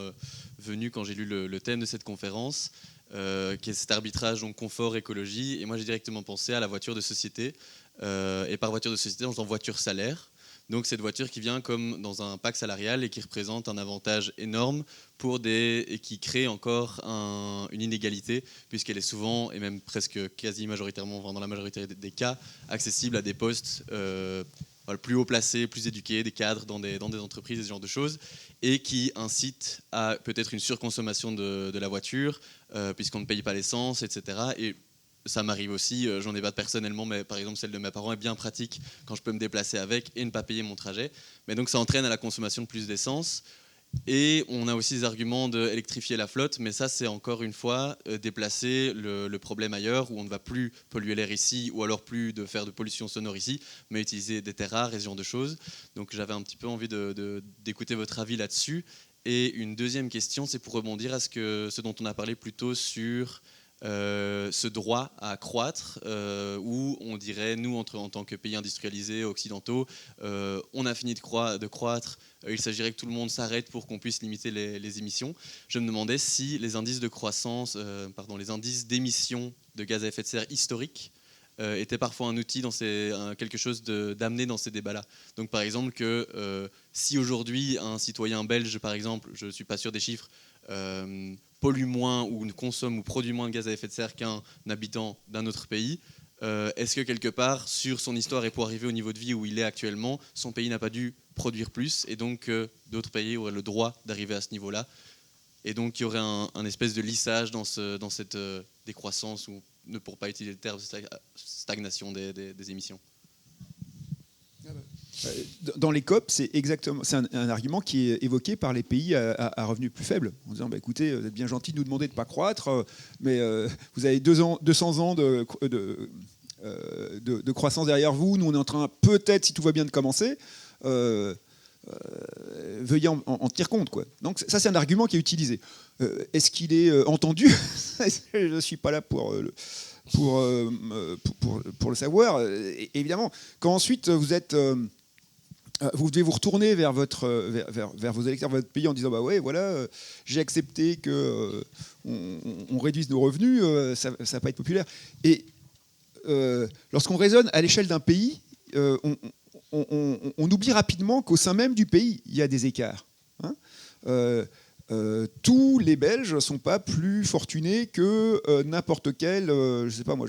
venu quand j'ai lu le thème de cette conférence, qui est cet arbitrage donc confort, écologie. Et moi, j'ai directement pensé à la voiture de société. Et par voiture de société, on entend voiture salaire. Donc cette voiture qui vient comme dans un pack salarial et qui représente un avantage énorme et qui crée encore une inégalité, puisqu'elle est souvent, et même presque quasi majoritairement, dans la majorité des cas, accessible à des postes plus haut placés, plus éduqués, des cadres dans des entreprises, ce genre de choses, et qui incite à peut-être une surconsommation de la voiture, puisqu'on ne paye pas l'essence, etc. Et ça m'arrive aussi, j'en ai pas personnellement, mais par exemple celle de mes parents est bien pratique quand je peux me déplacer avec et ne pas payer mon trajet. Mais donc ça entraîne à la consommation de plus d'essence. Et on a aussi des arguments d'électrifier la flotte, mais ça c'est encore une fois déplacer le problème ailleurs, où on ne va plus polluer l'air ici, ou alors plus de faire de pollution sonore ici, mais utiliser des terres rares et ce genre de choses. Donc j'avais un petit peu envie d'écouter votre avis là-dessus. Et une deuxième question, c'est pour rebondir à ce dont on a parlé plus tôt sur ce droit à croître, où on dirait, nous, en tant que pays industrialisés occidentaux, on a fini de croître, il s'agirait que tout le monde s'arrête pour qu'on puisse limiter les émissions. Je me demandais si les indices de croissance, les indices d'émissions de gaz à effet de serre historiques étaient parfois un outil, quelque chose d'amener dans ces débats-là. Donc par exemple, si aujourd'hui un citoyen belge, par exemple, je ne suis pas sûr des chiffres, pollue moins ou consomme ou produit moins de gaz à effet de serre qu'un habitant d'un autre pays, est-ce que quelque part, sur son histoire et pour arriver au niveau de vie où il est actuellement, son pays n'a pas dû produire plus et donc d'autres pays auraient le droit d'arriver à ce niveau-là, et donc il y aurait un espèce de lissage dans cette décroissance, ou pour ne pas utiliser le terme stagnation des émissions. Dans les COP, c'est un argument qui est évoqué par les pays à revenus plus faibles, en disant écoutez, vous êtes bien gentil de nous demander de ne pas croître, mais vous avez 200 ans de croissance derrière vous, nous on est en train, peut-être si tout va bien, de commencer, veuillez en tenir compte, quoi. Donc ça c'est un argument qui est utilisé. Est-ce qu'il est entendu? Je ne suis pas là pour le savoir. Et évidemment, quand ensuite vous devez vous retourner vers vos électeurs, votre pays, en disant ouais, voilà, j'ai accepté que on réduise nos revenus, ça va pas être populaire. Et lorsqu'on raisonne à l'échelle d'un pays, on oublie rapidement qu'au sein même du pays, il y a des écarts. Hein. Tous les Belges ne sont pas plus fortunés que n'importe quel, je sais pas moi,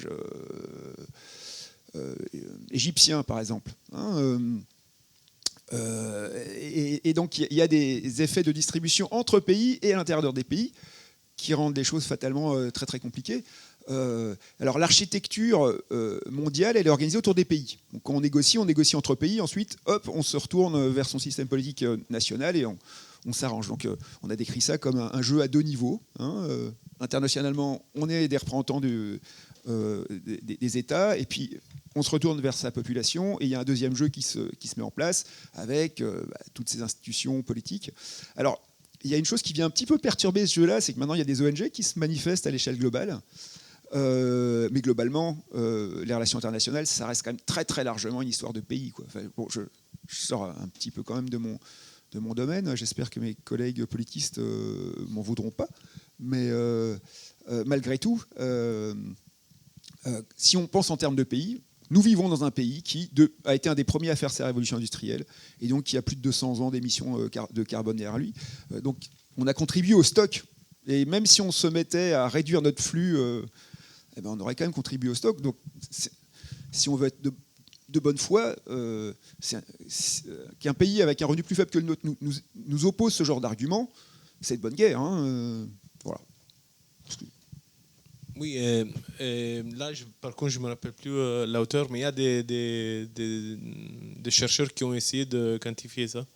Égyptien par exemple. Hein, et donc il y a des effets de distribution entre pays et à l'intérieur des pays qui rendent les choses fatalement très très compliquées. Alors l'architecture mondiale, elle est organisée autour des pays. Donc quand on négocie entre pays, ensuite hop, on se retourne vers son système politique national et on s'arrange. Donc on a décrit ça comme un jeu à deux niveaux. Hein. Internationalement, on est des représentants des États, et puis on se retourne vers sa population, et il y a un deuxième jeu qui se met en place avec toutes ces institutions politiques. Alors, il y a une chose qui vient un petit peu perturber ce jeu-là, c'est que maintenant il y a des ONG qui se manifestent à l'échelle globale. Mais globalement, les relations internationales, ça reste quand même très très largement une histoire de pays, quoi. Enfin, bon, je sors un petit peu quand même de mon domaine. J'espère que mes collègues politistes m'en voudront pas. Mais malgré tout, si on pense en termes de pays, nous vivons dans un pays qui a été un des premiers à faire sa révolution industrielle, et donc qui a plus de 200 ans d'émissions de carbone derrière lui. Donc on a contribué au stock. Et même si on se mettait à réduire notre flux, on aurait quand même contribué au stock. Donc si on veut être de bonne foi, qu'un pays avec un revenu plus faible que le nôtre nous oppose ce genre d'argument, c'est de bonne guerre. Hein, voilà. Oui, là, par contre, je ne me rappelle plus la hauteur, mais il y a des chercheurs qui ont essayé de quantifier ça.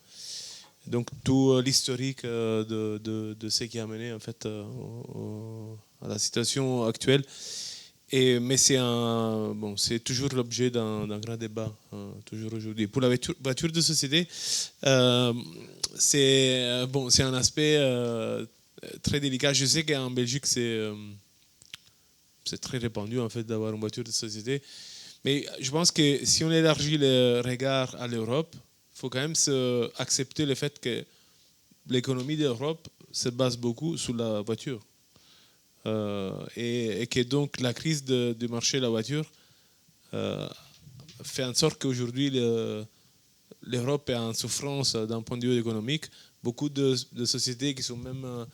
Donc tout l'historique de ce qui a mené en fait à la situation actuelle. Mais c'est toujours l'objet d'un grand débat, toujours aujourd'hui. Pour la voiture de société, c'est un aspect très délicat. Je sais qu'en Belgique, c'est très répandu en fait d'avoir une voiture de société. Mais je pense que si on élargit le regard à l'Europe, il faut quand même accepter le fait que l'économie d'Europe se base beaucoup sur la voiture. Et que donc la crise du marché de la voiture fait en sorte qu'aujourd'hui l'Europe est en souffrance d'un point de vue économique. Beaucoup de sociétés qui sont même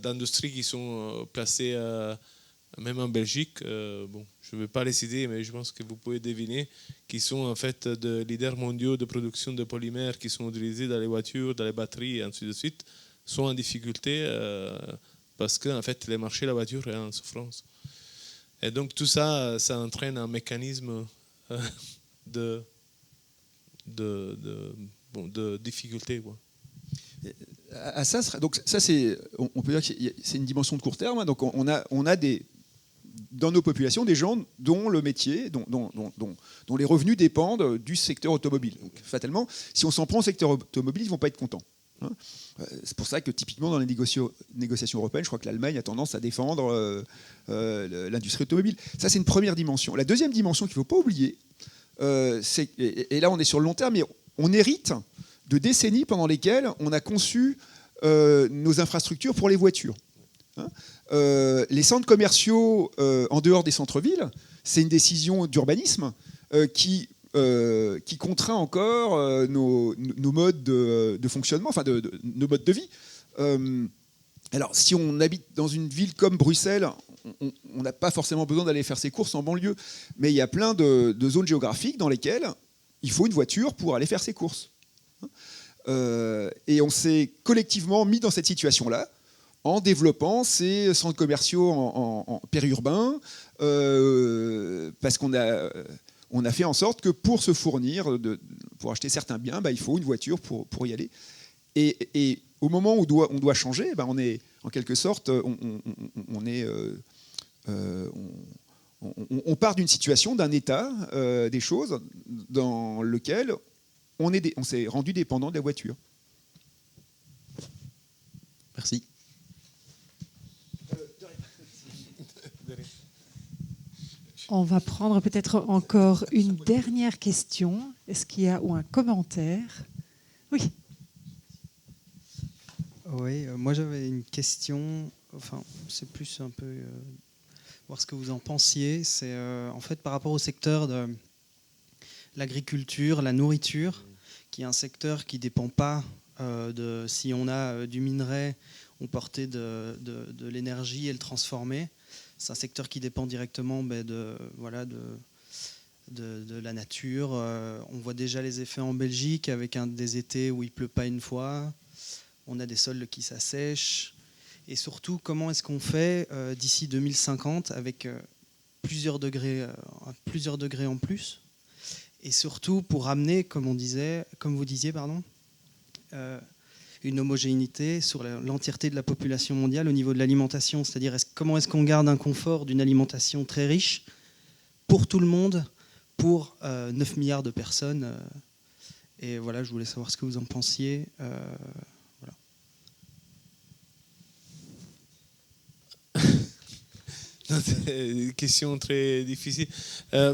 d'industries qui sont placées même en Belgique, je ne vais pas les citer, mais je pense que vous pouvez deviner, qui sont en fait des leaders mondiaux de production de polymères qui sont utilisés dans les voitures, dans les batteries et ainsi de suite, sont en difficulté parce que en fait, les marchés de la voiture sont en souffrance. Et donc tout ça, ça entraîne un mécanisme de difficulté, quoi. À ça, donc ça c'est, on peut dire que c'est une dimension de court terme. Donc on a dans nos populations des gens dont le métier, dont les revenus dépendent du secteur automobile. Donc fatalement, si on s'en prend au secteur automobile, ils ne vont pas être contents. C'est pour ça que typiquement dans les négociations européennes, je crois que l'Allemagne a tendance à défendre l'industrie automobile. Ça, c'est une première dimension. La deuxième dimension qu'il ne faut pas oublier, et là on est sur le long terme, mais on hérite de décennies pendant lesquelles on a conçu nos infrastructures pour les voitures. Les centres commerciaux en dehors des centres-villes, c'est une décision d'urbanisme qui contraint encore nos modes de fonctionnement, enfin nos modes de vie. Alors, si on habite dans une ville comme Bruxelles, on n'a pas forcément besoin d'aller faire ses courses en banlieue, mais il y a plein de zones géographiques dans lesquelles il faut une voiture pour aller faire ses courses. Et on s'est collectivement mis dans cette situation-là en développant ces centres commerciaux en périurbain, parce qu'on a fait en sorte que pour se fournir, pour acheter certains biens, il faut une voiture pour y aller. Et au moment où on doit changer, on est en quelque sorte, on part d'une situation, d'un état des choses dans lequel on s'est rendu dépendant de la voiture. Merci. On va prendre peut-être encore une dernière question. Est-ce qu'il y a ou un commentaire? Oui. Oui, moi j'avais une question. Enfin, c'est plus un peu voir ce que vous en pensiez. C'est en fait par rapport au secteur de l'agriculture, la nourriture, qui est un secteur qui ne dépend pas de si on a du minerai, on portait de l'énergie et le transformer. C'est un secteur qui dépend directement de la nature. On voit déjà les effets en Belgique avec des étés où il ne pleut pas une fois. On a des sols qui s'assèchent. Et surtout, comment est-ce qu'on fait d'ici 2050 avec plusieurs degrés en plus? Et surtout pour ramener, comme vous disiez, une homogénéité sur l'entièreté de la population mondiale au niveau de l'alimentation. C'est-à-dire comment est-ce qu'on garde un confort d'une alimentation très riche pour tout le monde, pour 9 milliards de personnes. Et voilà, je voulais savoir ce que vous en pensiez. Voilà. C'est une question très difficile,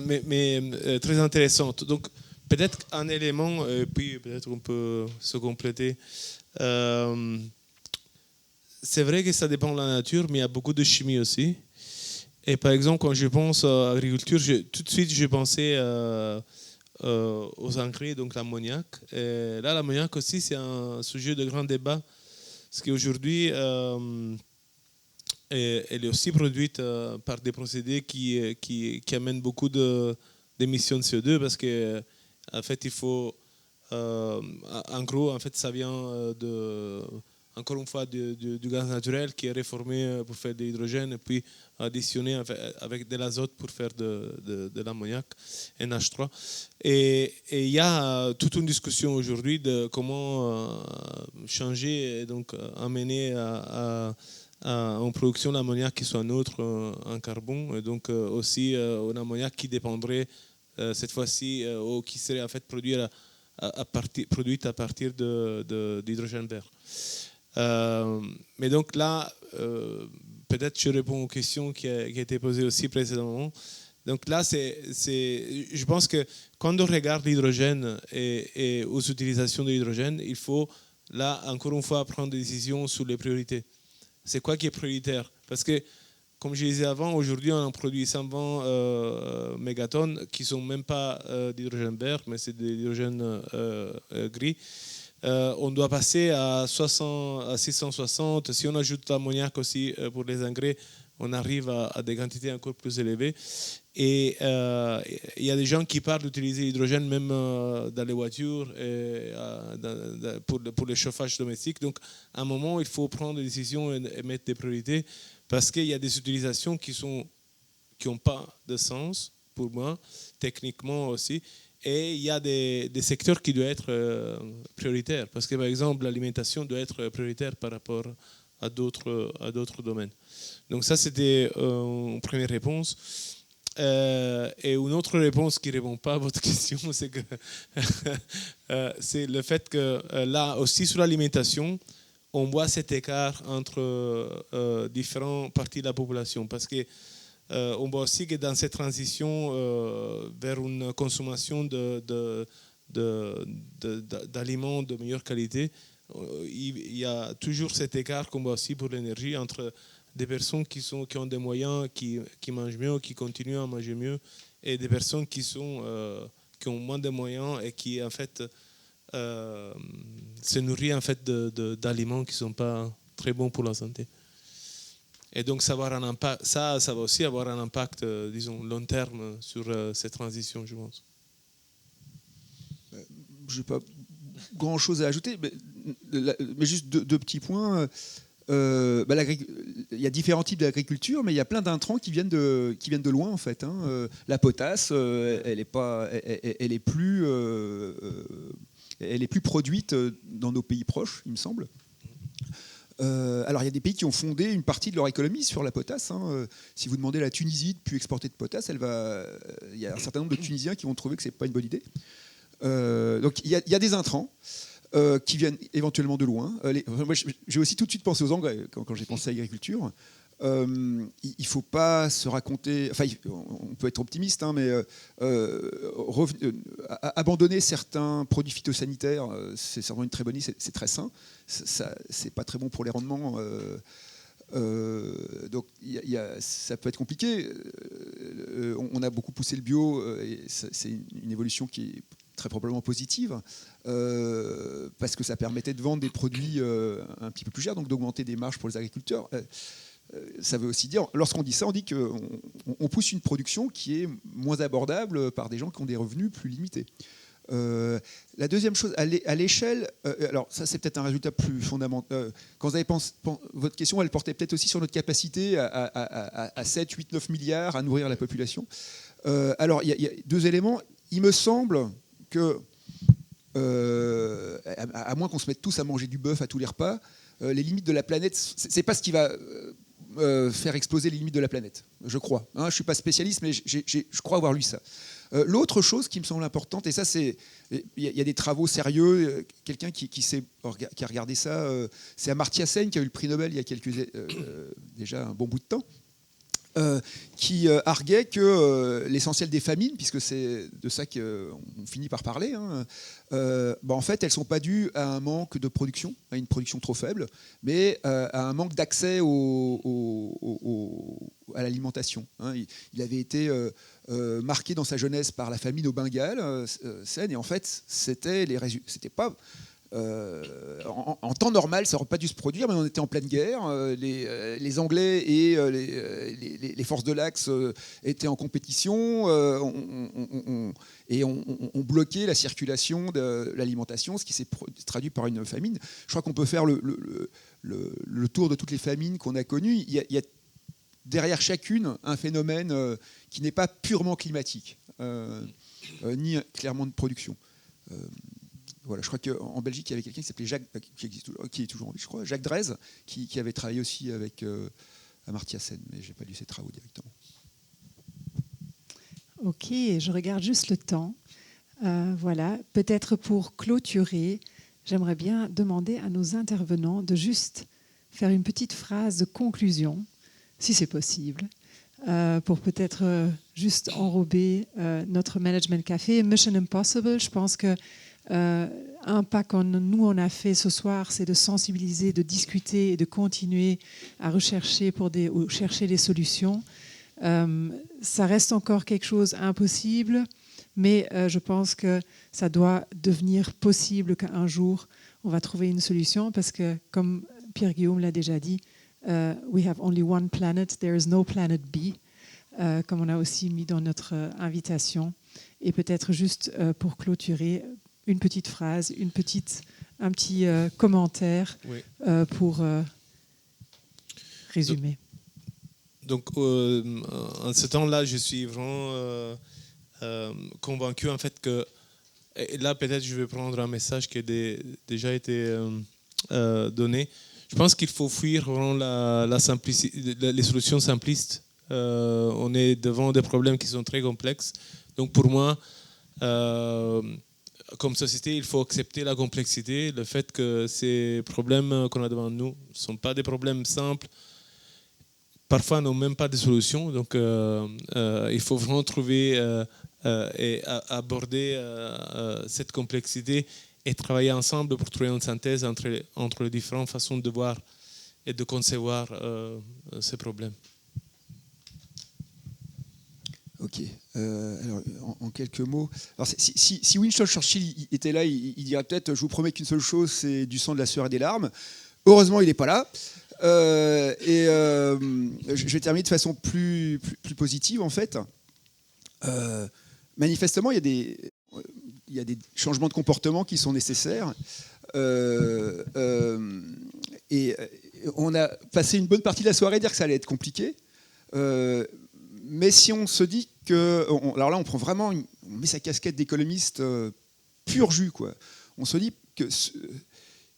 mais très intéressante. Donc, peut-être un élément, puis peut-être on peut se compléter. C'est vrai que ça dépend de la nature, mais il y a beaucoup de chimie aussi. Et par exemple, quand je pense à l'agriculture, tout de suite, j'ai pensé aux engrais, donc l'ammoniac. Et là, l'ammoniac aussi, c'est un sujet de grand débat, parce qu'aujourd'hui, elle est aussi produite par des procédés qui amènent beaucoup d'émissions de CO2, parce que en fait, il faut, en gros, en fait, ça vient encore une fois du gaz naturel qui est réformé pour faire de l'hydrogène et puis additionné avec de l'azote pour faire de l'ammoniac, NH3. Et il y a toute une discussion aujourd'hui de comment changer et donc amener à une production d'ammoniac qui soit neutre en carbone, et donc aussi un ammoniac qui dépendrait cette fois-ci, ou qui serait en fait produite à partir d'hydrogène vert. Mais donc là, peut-être je réponds aux questions qui a été posées aussi précédemment. Donc là, je pense que quand on regarde l'hydrogène et aux utilisations de l'hydrogène, il faut là, encore une fois, prendre des décisions sur les priorités. C'est quoi qui est prioritaire? Parce que, comme je disais avant, aujourd'hui, on en produit 120 mégatonnes qui ne sont même pas d'hydrogène vert, mais c'est de l'hydrogène gris. On doit passer à 660. Si on ajoute l'ammoniac aussi pour les engrais, on arrive à des quantités encore plus élevées. Et il y a des gens qui parlent d'utiliser l'hydrogène même dans les voitures et pour le chauffage domestique. Donc, à un moment, il faut prendre des décisions et mettre des priorités, parce qu'il y a des utilisations qui n'ont pas de sens pour moi, techniquement aussi. Et il y a des secteurs qui doivent être prioritaires, parce que par exemple l'alimentation doit être prioritaire par rapport à d'autres domaines. Donc ça, c'était une première réponse. Et une autre réponse qui ne répond pas à votre question, c'est que c'est le fait que là aussi sur l'alimentation, on voit cet écart entre différentes parties de la population, parce que on voit aussi que dans cette transition vers une consommation d'aliments de meilleure qualité, il y a toujours cet écart qu'on voit aussi pour l'énergie entre des personnes qui ont des moyens, qui mangent mieux, qui continuent à manger mieux, et des personnes qui ont moins de moyens et qui en fait se nourrissent en fait d'aliments qui ne sont pas très bons pour la santé. Et donc ça va aussi avoir un impact, disons, long terme sur ces transitions, je pense. Je n'ai pas grand-chose à ajouter, mais juste deux petits points. Il y a différents types d'agriculture, mais il y a plein d'intrants qui viennent de loin en fait. La potasse, elle est plus produite dans nos pays proches, il me semble. Alors il y a des pays qui ont fondé une partie de leur économie sur la potasse. Si vous demandez à la Tunisie de plus exporter de potasse, il y a un certain nombre de Tunisiens qui vont trouver que c'est pas une bonne idée. Donc il y a des intrants qui viennent éventuellement de loin. Moi, j'ai aussi tout de suite pensé aux engrais quand j'ai pensé à l'agriculture. Il ne faut pas se raconter... Enfin, on peut être optimiste, mais abandonner certains produits phytosanitaires, c'est certainement une très bonne idée, c'est très sain. C'est pas très bon pour les rendements. Donc ça peut être compliqué. On a beaucoup poussé le bio, et c'est une évolution qui est très probablement positive, parce que ça permettait de vendre des produits un petit peu plus chers, donc d'augmenter des marges pour les agriculteurs. Ça veut aussi dire, lorsqu'on dit ça, on dit qu'on pousse une production qui est moins abordable par des gens qui ont des revenus plus limités. La deuxième chose, à l'échelle, alors ça c'est peut-être un résultat plus fondamental. Quand vous avez pensé, votre question, elle portait peut-être aussi sur notre capacité à 7, 8, 9 milliards à nourrir la population. Alors il y a deux éléments. Il me semble que, à moins qu'on se mette tous à manger du bœuf à tous les repas, les limites de la planète, c'est pas ce qui va faire exploser les limites de la planète, je crois. Je ne suis pas spécialiste, mais je crois avoir lu ça. L'autre chose qui me semble importante, et ça, il y a des travaux sérieux, quelqu'un qui a regardé ça, c'est Amartya Sen qui a eu le prix Nobel il y a déjà un bon bout de temps, qui arguait que l'essentiel des famines, puisque c'est de ça qu'on finit par parler, en fait, elles ne sont pas dues à un manque de production, à une production trop faible, mais à un manque d'accès à l'alimentation. Il avait été marqué dans sa jeunesse par la famine au Bengale, et en fait, c'était pas en temps normal, ça n'aurait pas dû se produire, mais on était en pleine guerre. Les Anglais et les forces de l'Axe étaient en compétition et ont bloqué la circulation de l'alimentation, ce qui s'est traduit par une famine. Je crois qu'on peut faire le tour de toutes les famines qu'on a connues. Il y a derrière chacune un phénomène qui n'est pas purement climatique, ni clairement de production. Voilà, je crois qu'en Belgique, il y avait quelqu'un qui s'appelait Jacques, qui est toujours en vie, je crois, Jacques Drèze, qui avait travaillé aussi avec Amartya Sen, mais je n'ai pas lu ses travaux directement. Ok, je regarde juste le temps. Voilà, peut-être pour clôturer, j'aimerais bien demander à nos intervenants de juste faire une petite phrase de conclusion, si c'est possible, pour peut-être juste enrober notre Management Café. Mission Impossible, je pense que un pas qu'on nous on a fait ce soir, c'est de sensibiliser, de discuter et de continuer à rechercher chercher des solutions. Ça reste encore quelque chose d'impossible, mais je pense que ça doit devenir possible qu'un jour on va trouver une solution, parce que comme Pierre-Guillaume l'a déjà dit, we have only one planet, there is no planet B, comme on a aussi mis dans notre invitation. Et peut-être juste pour clôturer, une petite phrase, un petit commentaire pour résumer. Donc, en ce temps-là, je suis vraiment convaincu en fait que, et là peut-être je vais prendre un message qui a déjà été donné. Je pense qu'il faut fuir vraiment la simplicité, les solutions simplistes. On est devant des problèmes qui sont très complexes. Donc pour moi, comme société, il faut accepter la complexité, le fait que ces problèmes qu'on a devant nous ne sont pas des problèmes simples, parfois n'ont même pas de solution. Donc il faut vraiment trouver et aborder cette complexité et travailler ensemble pour trouver une synthèse entre les différentes façons de voir et de concevoir ces problèmes. Ok. Alors, en quelques mots. Alors, si Winston Churchill était là, il dirait peut-être, je vous promets qu'une seule chose, c'est du sang, de la sueur et des larmes. Heureusement, il n'est pas là. Je vais terminer de façon plus positive, en fait. Manifestement, il y a des changements de comportement qui sont nécessaires. Et on a passé une bonne partie de la soirée à dire que ça allait être compliqué. Mais si on se dit que... alors là, on prend vraiment... on met sa casquette d'économiste pur jus, quoi. On se dit que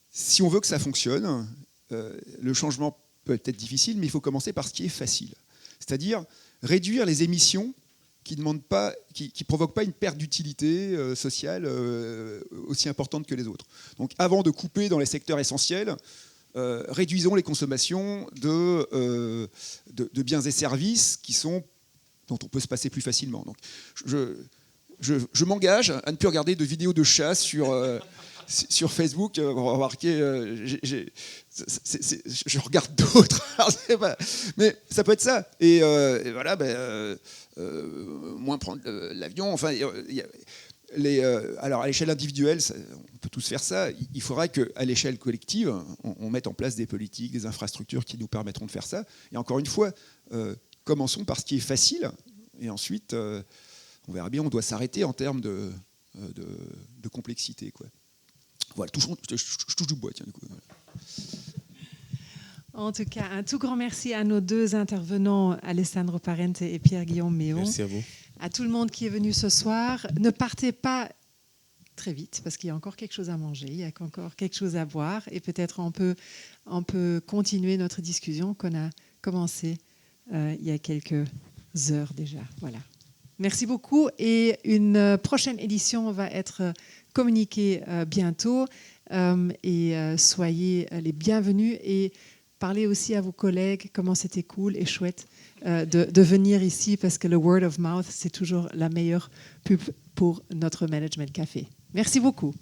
si on veut que ça fonctionne, le changement peut être difficile, mais il faut commencer par ce qui est facile. C'est-à-dire réduire les émissions qui ne provoquent pas une perte d'utilité sociale aussi importante que les autres. Donc avant de couper dans les secteurs essentiels, réduisons les consommations de biens et services dont on peut se passer plus facilement. Donc, je m'engage à ne plus regarder de vidéos de chats sur Facebook. Remarquez, je regarde d'autres. Mais ça peut être ça. Et voilà, moins prendre l'avion. Enfin, alors à l'échelle individuelle, on peut tous faire ça. Il faudra qu'à l'échelle collective, on mette en place des politiques, des infrastructures qui nous permettront de faire ça. Et encore une fois, commençons par ce qui est facile, et ensuite, on verra bien, on doit s'arrêter en termes de complexité, quoi. Voilà, je touche du bois, tiens, du coup. En tout cas, un tout grand merci à nos deux intervenants, Alessandro Parente et Pierre-Guillaume Méon. Merci à vous. À tout le monde qui est venu ce soir. Ne partez pas très vite, parce qu'il y a encore quelque chose à manger, il y a encore quelque chose à boire, et peut-être on peut continuer notre discussion qu'on a commencé il y a quelques heures déjà. Voilà. Merci beaucoup, et une prochaine édition va être communiquée bientôt, et soyez les bienvenus, et parlez aussi à vos collègues comment c'était cool et chouette de venir ici, parce que le word of mouth, c'est toujours la meilleure pub pour notre Management Café. Merci beaucoup.